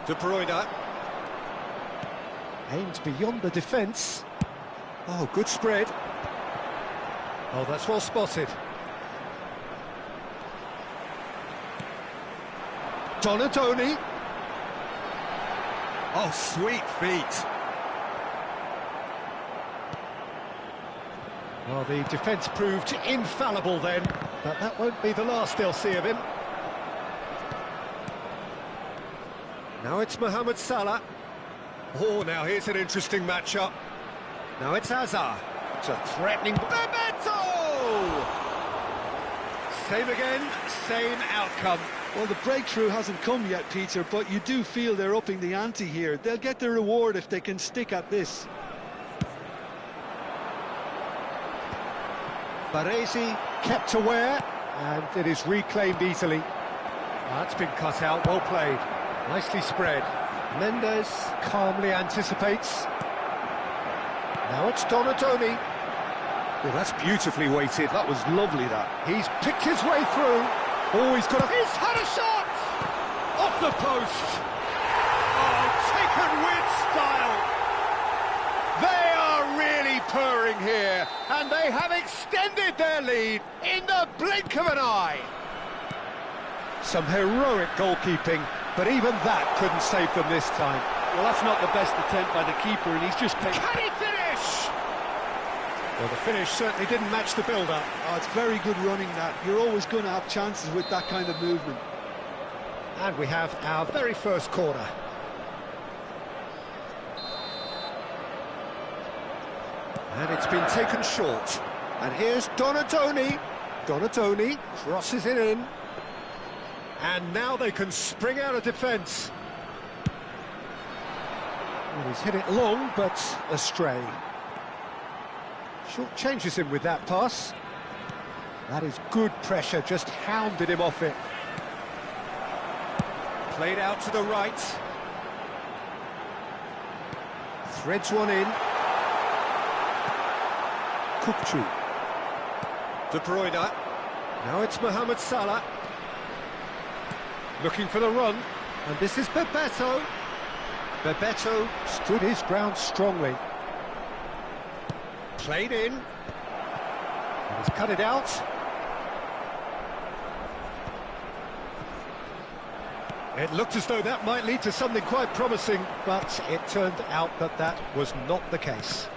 De Bruyne. Aims beyond the defence. Oh, good spread. Oh, that's well spotted. Donadoni. Oh, sweet feet. Well, the defence proved infallible then, but that won't be the last they'll see of him. Now it's Mohamed Salah. Oh, now here's an interesting matchup. Now it's Hazard. It's a threatening... Bebeto! Same again, same outcome. Well, the breakthrough hasn't come yet, Peter, but you do feel they're upping the ante here. They'll get their reward if they can stick at this. Baresi kept aware, and it is reclaimed easily. That's been cut out, well played. Nicely spread. Mendes calmly anticipates. Now it's Donadoni. Well, that's beautifully weighted. That was lovely, that. He's picked his way through. Oh, he's He's had a shot! Off the post! Oh, taken with style! They are really purring here, and they have extended their lead in the blink of an eye. Some heroic goalkeeping, but even that couldn't save them this time. Well, that's not the best attempt by the keeper, and he's just... Can he finish? Well, the finish certainly didn't match the build-up. Oh, it's very good running, that. You're always going to have chances with that kind of movement. And we have our very first corner. And it's been taken short. And here's Donadoni. Donadoni crosses it in. And now they can spring out of defence. Well, he's hit it long, but astray. Short changes him with that pass. That is good pressure, just hounded him off it. Played out to the right. Threads one in. Kukçu. De Bruyne. Now it's Mohamed Salah. Looking for the run. And this is Bebeto. Bebeto stood his ground strongly. Played in. And he's cut it out. It looked as though that might lead to something quite promising, but it turned out that that was not the case.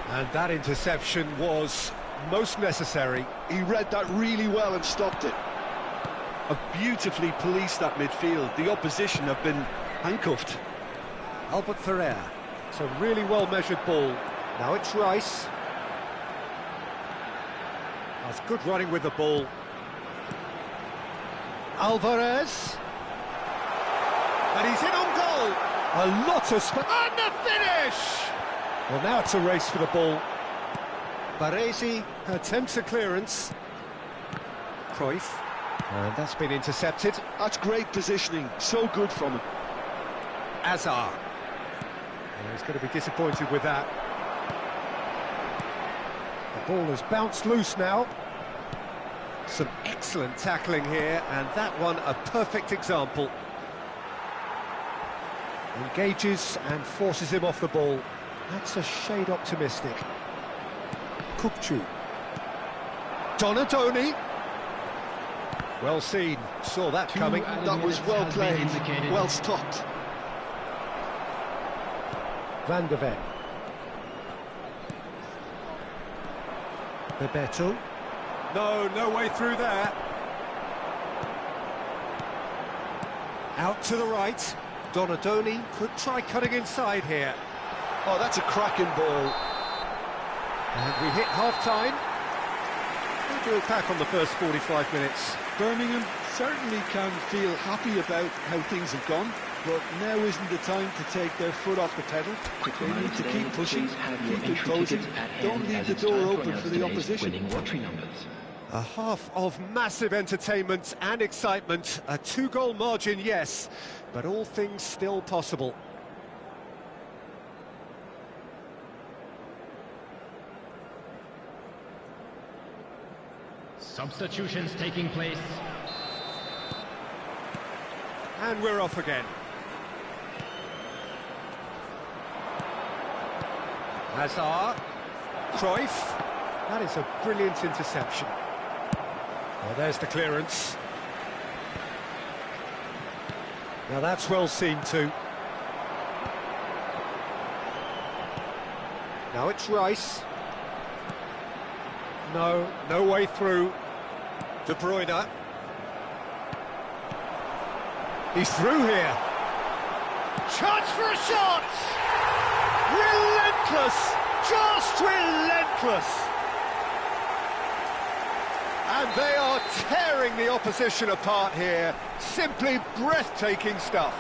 And that interception was most necessary. He read that really well and stopped it. Have beautifully policed that midfield. The opposition have been handcuffed. Albert Ferrer. It's a really well-measured ball. Now it's Rice. That's good running with the ball. Alvarez. And he's in on goal. A lot of space. And the finish! Well, now it's a race for the ball. Baresi attempts a clearance. Cruyff. And that's been intercepted. That's great positioning. So good from him. Azar. Well, he's going to be disappointed with that. The ball has bounced loose now. Some excellent tackling here, and that one a perfect example. Engages and forces him off the ball. That's a shade optimistic. Kukçu. Donadoni. Well seen, saw that coming. That was well played, well stopped. Van de Ven. Bebeto. No way through there. Out to the right. Donadoni could try cutting inside here. Oh, that's a cracking ball. And we hit half-time. We'll do a pack on the first 45 minutes. Birmingham certainly can feel happy about how things have gone, but now isn't the time to take their foot off the pedal. They need to keep pushing, keep it cozy, don't leave the door open for the opposition. A half of massive entertainment and excitement. A 2-goal margin, yes, but all things still possible. Substitutions taking place. And we're off again. Hazard. Cruyff. That is a brilliant interception. Well, there's the clearance. Now that's well seen too. Now it's Rice. No way through. De Bruyne. He's through here. Chance for a shot! Relentless! Just relentless! And they are tearing the opposition apart here. Simply breathtaking stuff.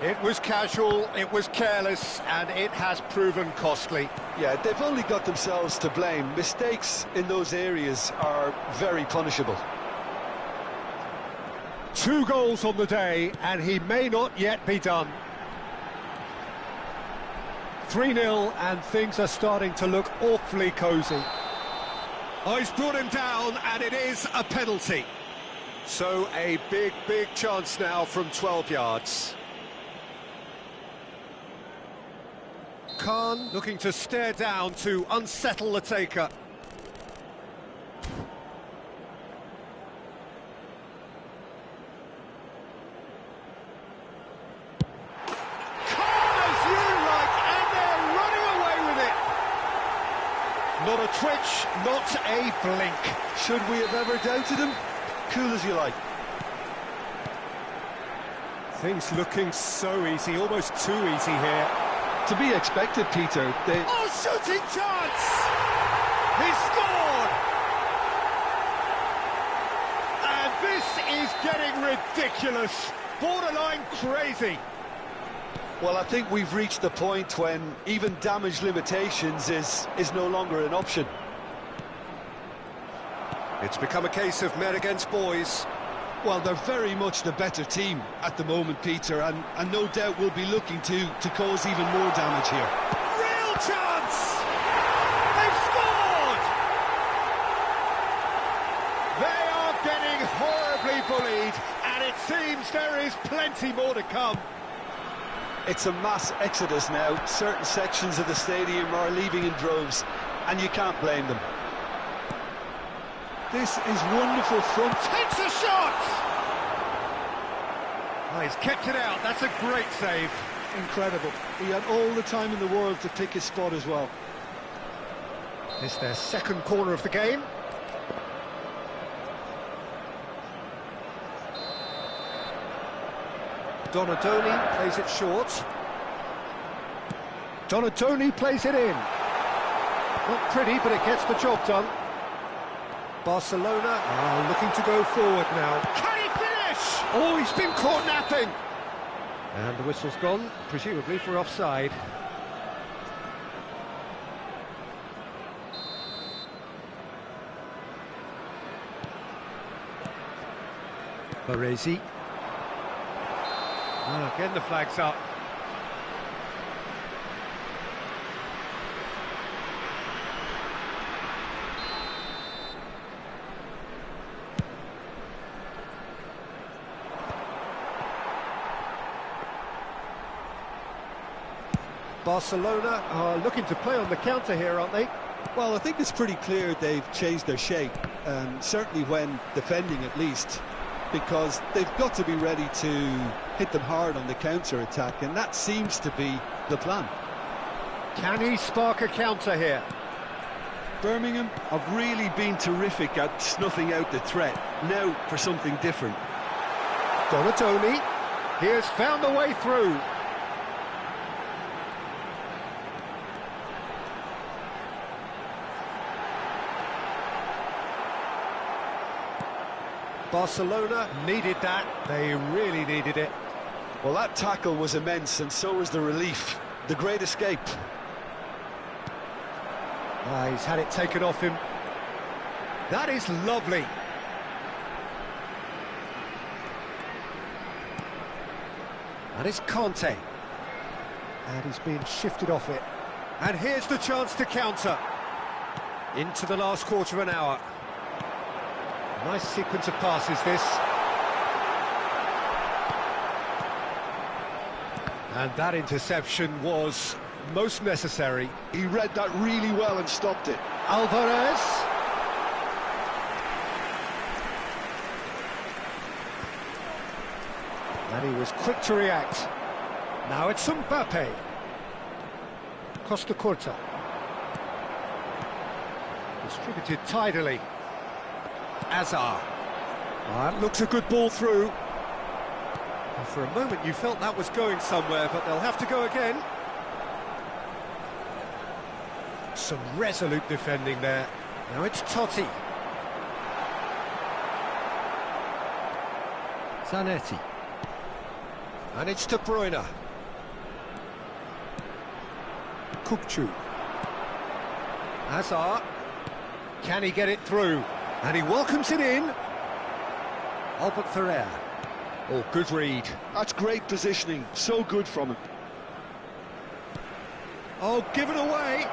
It was casual, it was careless, and it has proven costly. Yeah, they've only got themselves to blame. Mistakes in those areas are very punishable. 2 goals on the day, and he may not yet be done. 3-0, and things are starting to look awfully cosy. Oh, he's brought him down, and it is a penalty. So a big chance now from 12 yards. Khan looking to stare down to unsettle the taker. Khan as you like, and they're running away with it. Not a twitch, not a blink. Should we have ever doubted him? Cool as you like. Things looking so easy, almost too easy here. To be expected, Peter. Oh, shooting chance! He scored! And this is getting ridiculous, borderline crazy. Well, I think we've reached the point when even damage limitations is no longer an option. It's become a case of men against boys. Well, they're very much the better team at the moment, Peter, and no doubt will be looking to cause even more damage here. Real chance! They've scored! They are getting horribly bullied, and it seems there is plenty more to come. It's a mass exodus now. Certain sections of the stadium are leaving in droves, and you can't blame them. This is wonderful front. Takes a shot! Oh, he's kept it out. That's a great save. Incredible. He had all the time in the world to pick his spot as well. It's their second corner of the game. Donadoni plays it short. Donadoni plays it in. Not pretty, but it gets the job done. Barcelona are looking to go forward now. Can he finish? Oh, he's been caught napping. And the whistle's gone, presumably for offside. Baresi. Oh, again the flag's up. Barcelona are looking to play on the counter here, aren't they? Well, I think it's pretty clear they've changed their shape, certainly when defending at least, because they've got to be ready to hit them hard on the counter-attack, and that seems to be the plan. Can he spark a counter here? Birmingham have really been terrific at snuffing out the threat. Now for something different. Donadoni, he has found the way through. Barcelona needed that, they really needed it. Well, that tackle was immense, and so was the relief. The great escape. He's had it taken off him. That is lovely. And it's Conte. And he's being shifted off it. And here's the chance to counter. Into the last quarter of an hour. Nice sequence of passes, this. And that interception was most necessary. He read that really well and stopped it. Alvarez. And he was quick to react. Now it's Mbappe. Costa Curta. Distributed tidily. Azar. That looks a good ball through. Well, for a moment you felt that was going somewhere, but they'll have to go again. Some resolute defending there. Now it's Totti. Zanetti. And it's De Bruyne. Kukçu. Hazard. Can he get it through? And he welcomes it in. Albert Ferrer. Oh, good read. That's great positioning. So good from him. Oh, given away.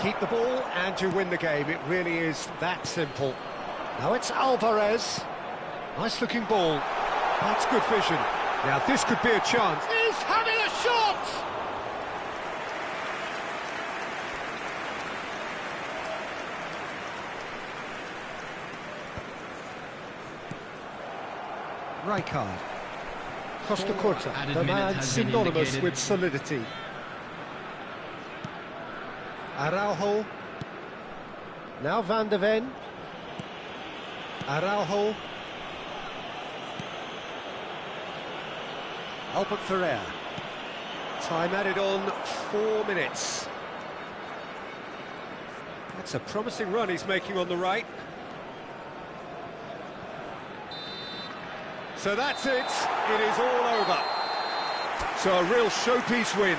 Keep the ball and you win the game. It really is that simple. Now it's Alvarez. Nice looking ball. That's good vision. Now this could be a chance. He's having a shot! Rijkaard. Costa Curta, the man synonymous with solidity. Araujo. Now Van de Ven. Araujo. Albert Ferrer. Time added on 4 minutes. That's a promising run he's making on the right. So that's it. It is all over. So a real showpiece win.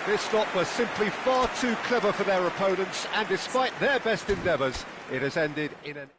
This lot was simply far too clever for their opponents, and despite their best endeavours, it has ended in an...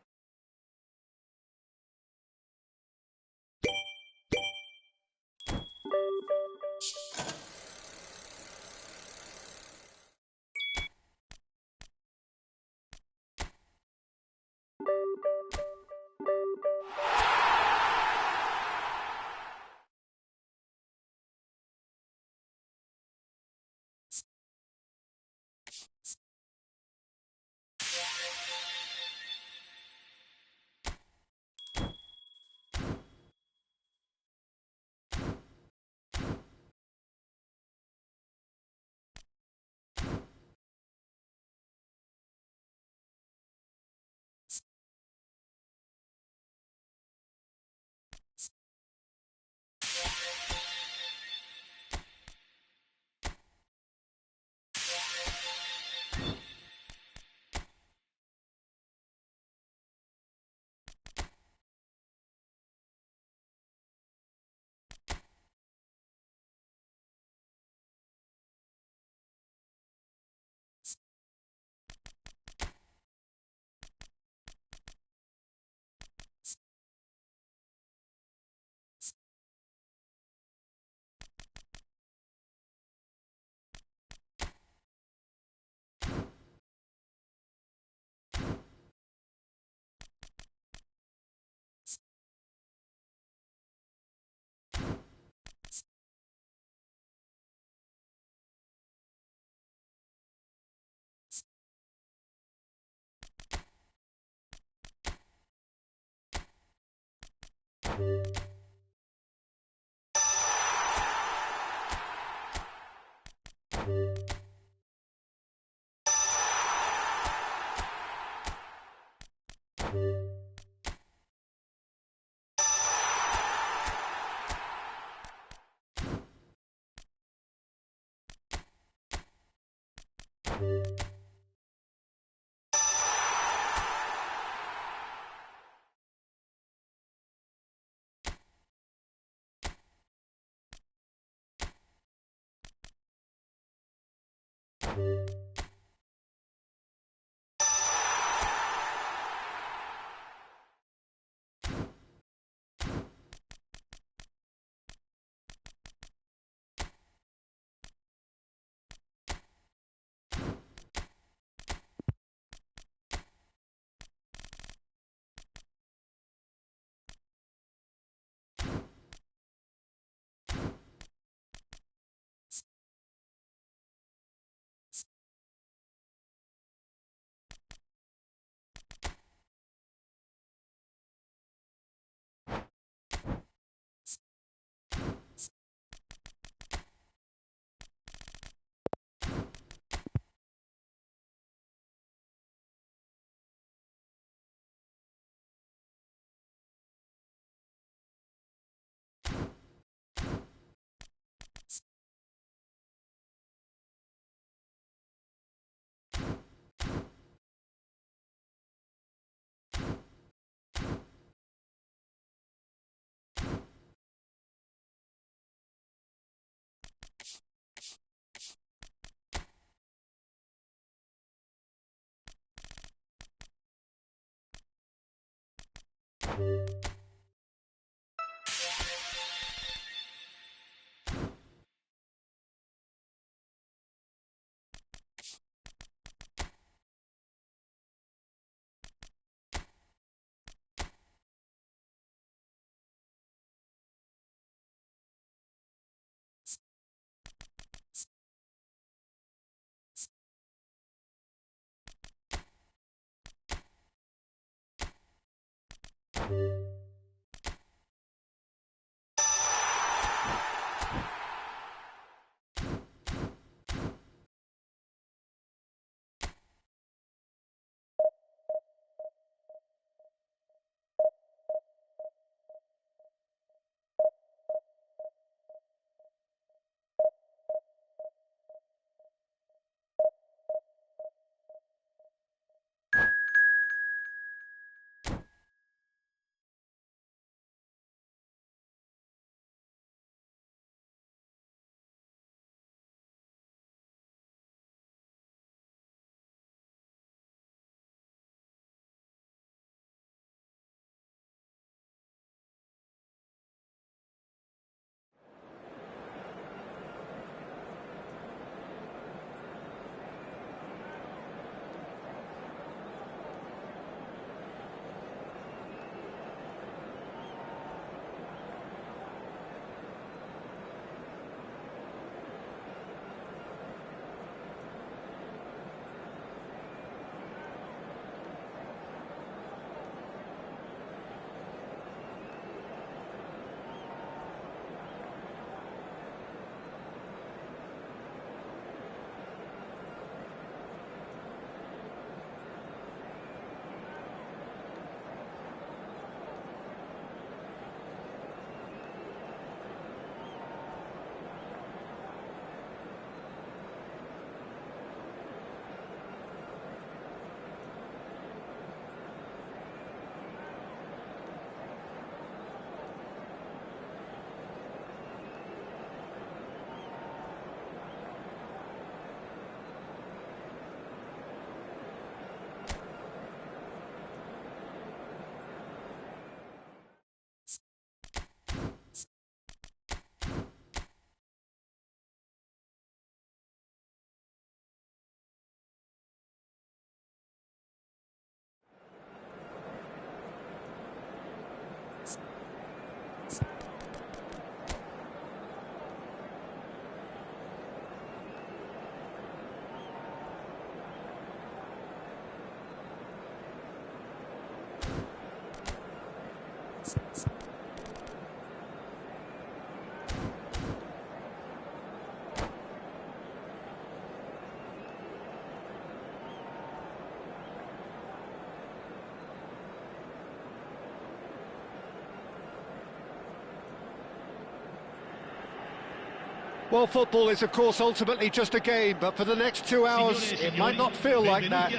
Well, football is, of course, ultimately just a game, but for the next 2 hours, it might not feel like that.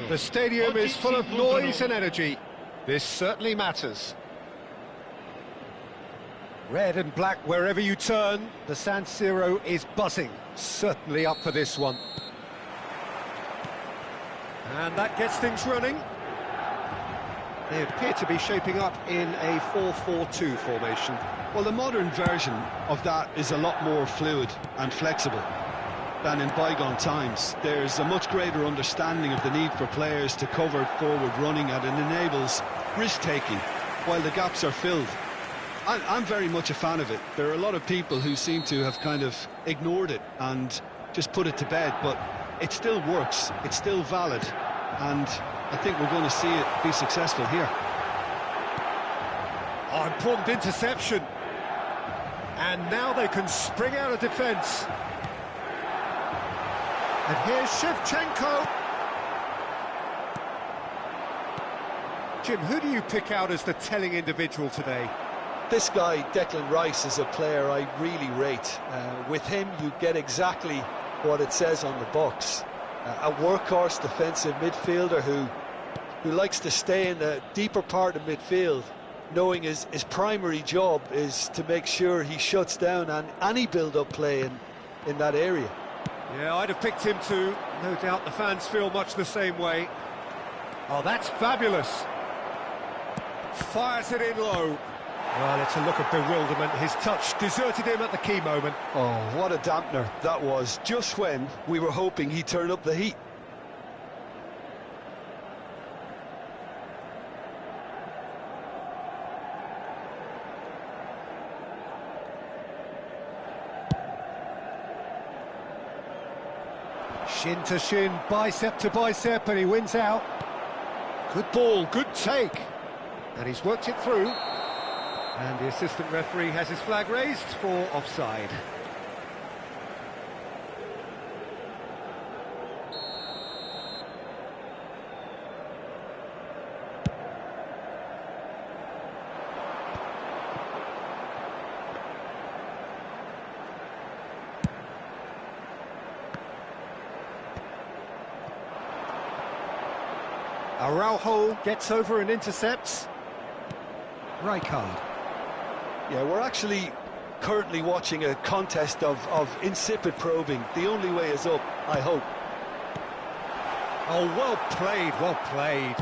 The stadium is full of noise and energy. This certainly matters. Red and black wherever you turn, the San Siro is buzzing. Certainly up for this one. And that gets things running. They appear to be shaping up in a 4-4-2 formation. Well, the modern version of that is a lot more fluid and flexible than in bygone times. There's a much greater understanding of the need for players to cover forward running, and it enables risk-taking while the gaps are filled. I'm very much a fan of it. There are a lot of people who seem to have kind of ignored it and just put it to bed, but it still works, it's still valid, and I think we're going to see it be successful here. Oh, important interception. And now they can spring out of defence. And here's Shevchenko. Jim, who do you pick out as the telling individual today? This guy, Declan Rice, is a player I really rate. With him, you get exactly what it says on the box. A workhorse defensive midfielder who likes to stay in the deeper part of midfield, knowing his primary job is to make sure he shuts down any build-up play in that area. Yeah, I'd have picked him too. No doubt the fans feel much the same way. Oh, that's fabulous. Fires it in low. Well, it's a look of bewilderment. His touch deserted him at the key moment. Oh, what a dampener that was, just when we were hoping he'd turn up the heat. Shin to shin, bicep to bicep, and he wins out. Good ball, good take. And he's worked it through. And the assistant referee has his flag raised for offside. Araujo gets over and intercepts. Rijkaard. Yeah, we're actually currently watching a contest of insipid probing. The only way is up, I hope. Oh, well played, well played.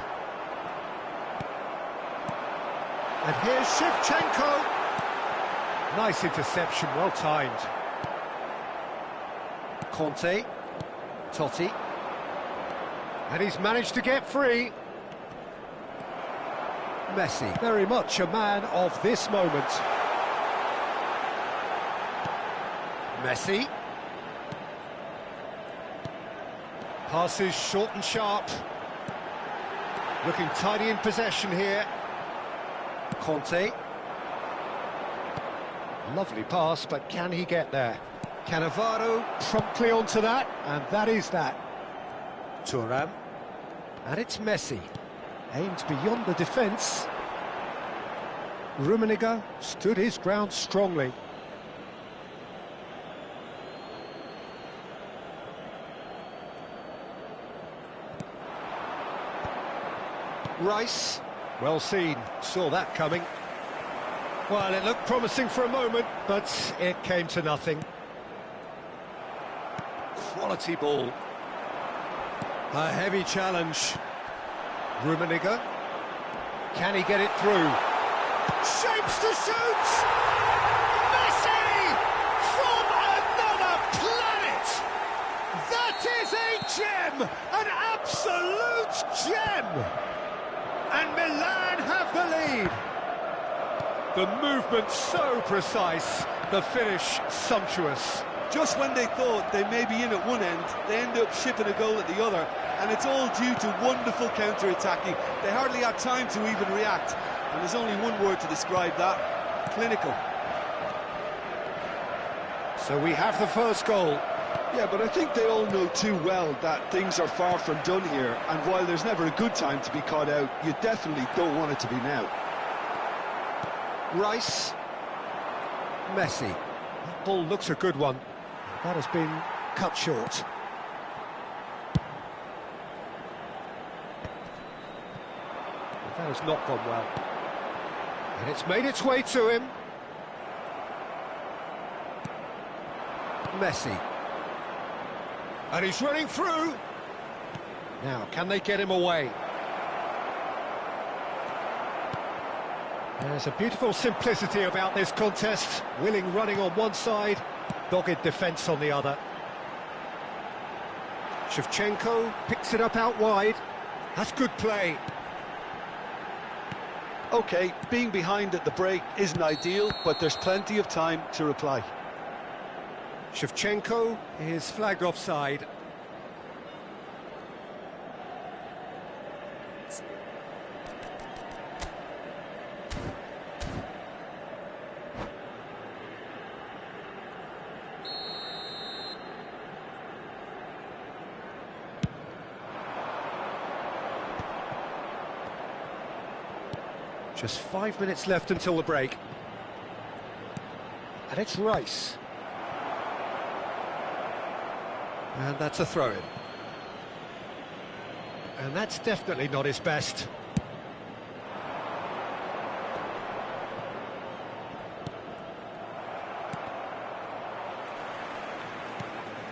And here's Shevchenko. Nice interception, well timed. Conte. Totti. And he's managed to get free. Messi, very much a man of this moment. Messi. Passes short and sharp. Looking tidy in possession here. Conte. Lovely pass, but can he get there? Cannavaro promptly onto that, and that is that. Thuram. And it's Messi. Aimed beyond the defence. Rummenigge stood his ground strongly. Rice, well seen, saw that coming. Well, it looked promising for a moment, but it came to nothing. Quality ball. A heavy challenge. Rummenigge. Can he get it through? Shapes to shoot! Messi! From another planet! That is a gem! An absolute gem! And Milan have the lead. The movement so precise, the finish sumptuous. Just when they thought they may be in at one end, they end up shipping a goal at the other, and it's all due to wonderful counter-attacking. They hardly had time to even react, and there's only one word to describe that: clinical. So we have the first goal. Yeah, but I think they all know too well that things are far from done here, and while there's never a good time to be caught out, you definitely don't want it to be now. Rice. Messi. That ball looks a good one. That has been cut short. That has not gone well. And it's made its way to him. Messi. And he's running through. Now, can they get him away? There's a beautiful simplicity about this contest. Willing running on one side, dogged defence on the other. Shevchenko picks it up out wide. That's good play. OK, being behind at the break isn't ideal, but there's plenty of time to reply. Shevchenko is flagged offside. Just 5 minutes left until the break. And it's Rice. And that's a throw-in. And that's definitely not his best.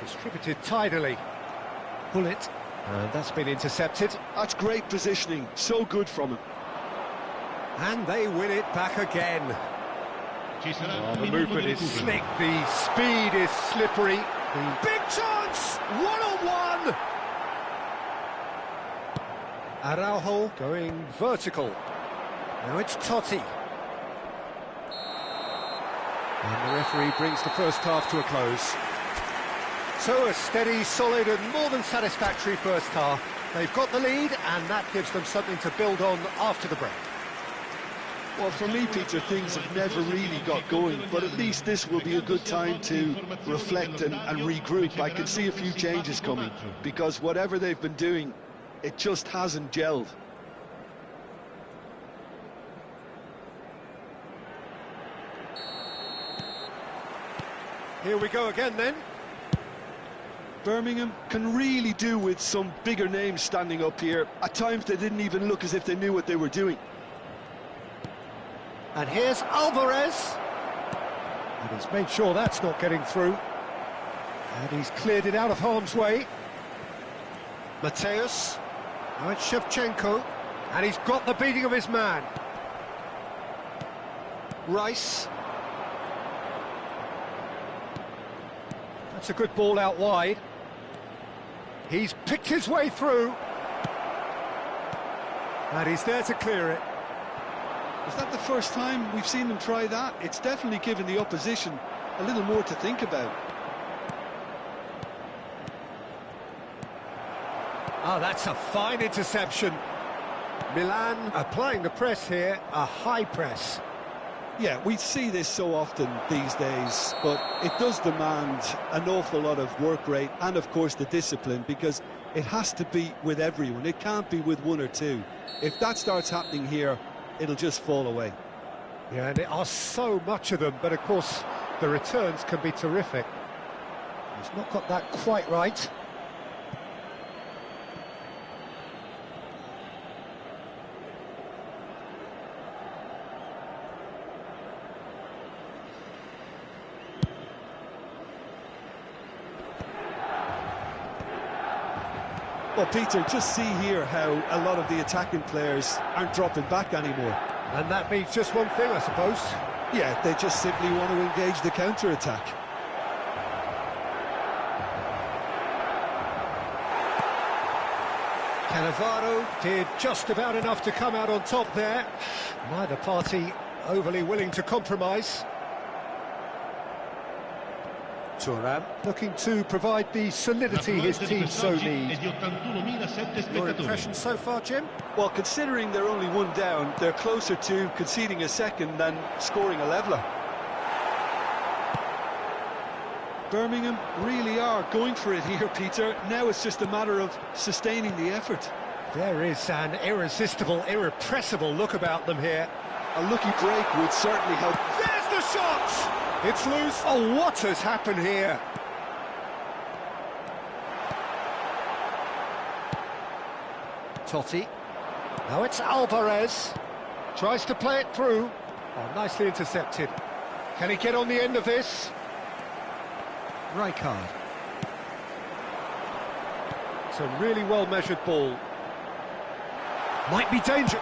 Distributed tidily. Bullet. And that's been intercepted. That's great positioning, so good from him. And they win it back again. Oh, the movement is slick, the speed is slippery. The big chance! One-on-one! Araujo going vertical. Now it's Totti. And the referee brings the first half to a close. So a steady, solid and more than satisfactory first half. They've got the lead and that gives them something to build on after the break. Well, for me, Peter, things have never really got going, but at least this will be a good time to reflect and regroup. I can see a few changes coming, because whatever they've been doing, it just hasn't gelled. Here we go again then. Birmingham can really do with some bigger names standing up here. At times they didn't even look as if they knew what they were doing. And here's Alvarez. And he's made sure that's not getting through. And he's cleared it out of harm's way. Mateus. Now it's Shevchenko. And he's got the beating of his man. Rice. That's a good ball out wide. He's picked his way through. And he's there to clear it. Is that the first time we've seen them try that? It's definitely given the opposition a little more to think about. Oh, that's a fine interception. Milan applying the press here, a high press. Yeah, we see this so often these days, but it does demand an awful lot of work rate and, of course, the discipline, because it has to be with everyone. It can't be with one or two. If that starts happening here, it'll just fall away. Yeah, and there are so much of them, but of course the returns can be terrific. He's not got that quite right. Well, Peter, just see here how a lot of the attacking players aren't dropping back anymore. And that means just one thing, I suppose. Yeah, they just simply want to engage the counter-attack. Cannavaro did just about enough to come out on top there. Neither party overly willing to compromise. Thuram looking to provide the solidity his team so needs. Your impression so far, Jim? Well, considering they're only one down, they're closer to conceding a second than scoring a leveller. Birmingham really are going for it here, Peter. Now it's just a matter of sustaining the effort. There is an irresistible, irrepressible look about them here. A lucky break would certainly help. There's the shot! It's loose. Oh, what has happened here? Totti. Now it's Alvarez. Tries to play it through. Oh, nicely intercepted. Can he get on the end of this? Rijkaard. It's a really well-measured ball. Might be dangerous.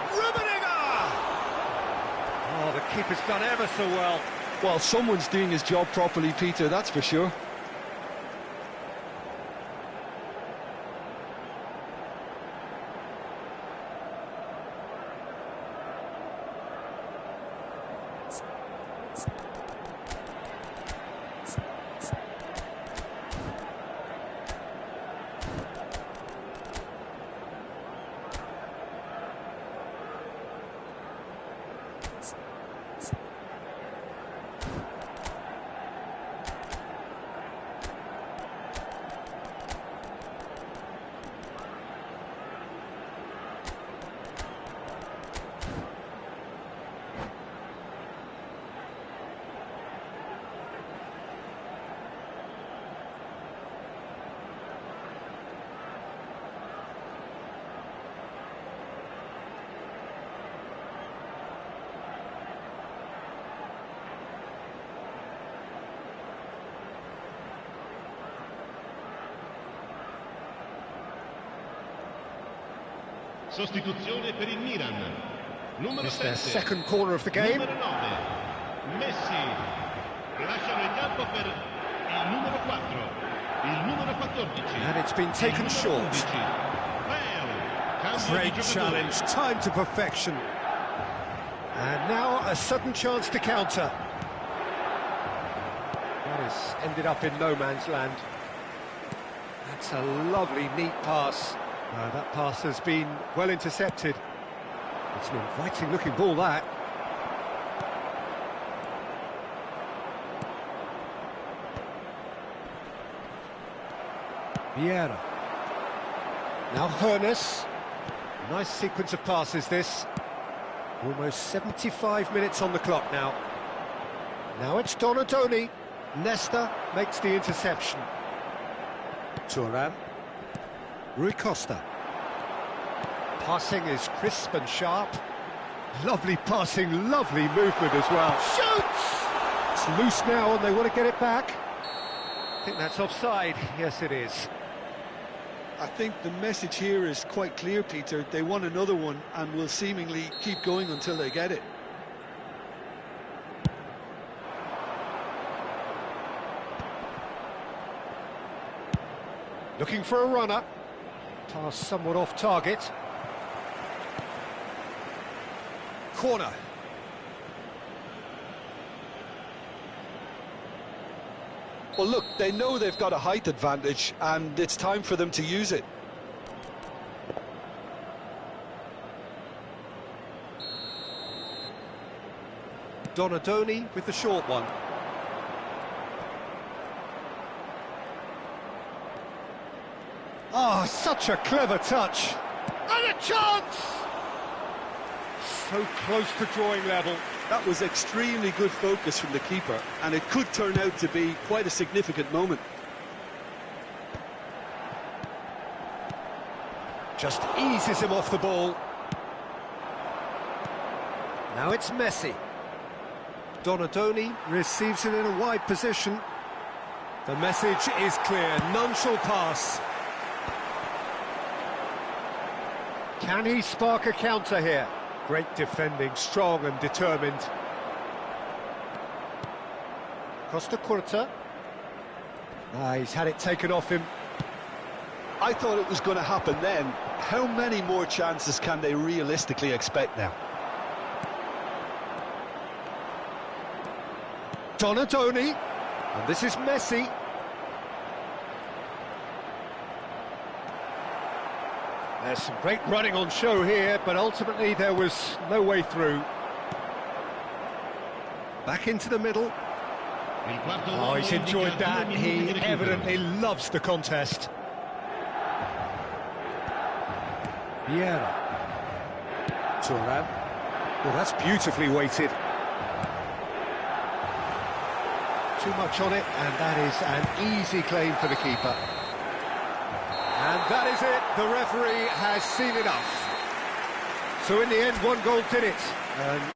Oh, the keeper's done ever so well. Well, someone's doing his job properly, Peter, that's for sure. Sostituzione per il Milan. Numero It's their 7. second corner of the game. Numero 9. Messi. Lasciano il campo per il numero 4. Il numero 14. And it's been taken short. 11. Great challenge, time to perfection. And now a sudden chance to counter. That has ended up in no man's land. That's a lovely, neat pass. That pass has been well intercepted. It's an inviting-looking ball, that. Vieira. Now Hoeneß. Nice sequence of passes, this. Almost 75 minutes on the clock now. Now it's Donadoni. Nesta makes the interception. Thuram. Rui Costa. Passing is crisp and sharp. Lovely passing, lovely movement as well. Shoots! It's loose now and they want to get it back. I think that's offside. Yes, it is. I think the message here is quite clear, Peter. They want another one and will seemingly keep going until they get it. Looking for a runner. Pass somewhat off target. Corner. Well, look, they know they've got a height advantage, and it's time for them to use it. Donadoni with the short one. Ah, such a clever touch. And a chance! So close to drawing level. That was extremely good focus from the keeper, and it could turn out to be quite a significant moment. Just eases him off the ball. Now it's Messi. Donadoni receives it in a wide position. The message is clear, none shall pass. Can he spark a counter here? Great defending, strong and determined. Costa Curta. He's had it taken off him. I thought it was going to happen then. How many more chances can they realistically expect now? Donadoni. And this is Messi. There's some great running on show here, but ultimately there was no way through. Back into the middle. Oh, he's enjoyed that. He evidently loves the contest. Vieira. Thuram. Well, that's beautifully weighted. Too much on it, and that is an easy claim for the keeper. And that is it. The referee has seen enough. So in the end, 1 goal did it. And